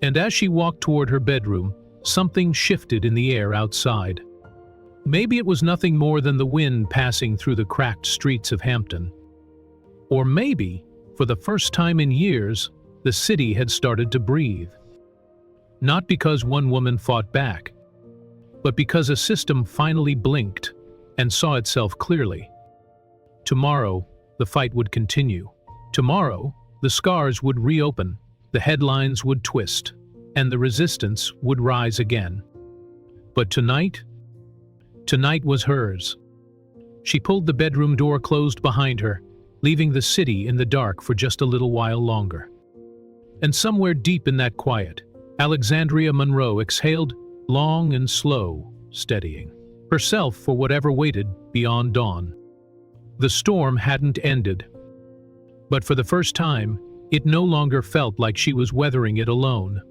And as she walked toward her bedroom, something shifted in the air outside. Maybe it was nothing more than the wind passing through the cracked streets of Hampton. Or maybe, for the first time in years, the city had started to breathe. Not because one woman fought back, but because a system finally blinked and saw itself clearly. Tomorrow, the fight would continue. Tomorrow, the scars would reopen, the headlines would twist, and the resistance would rise again. But tonight was hers. She pulled the bedroom door closed behind her, leaving the city in the dark for just a little while longer. And somewhere deep in that quiet, Alexandria Monroe exhaled, long and slow, steadying herself for whatever waited beyond dawn. The storm hadn't ended, but for the first time, it no longer felt like she was weathering it alone.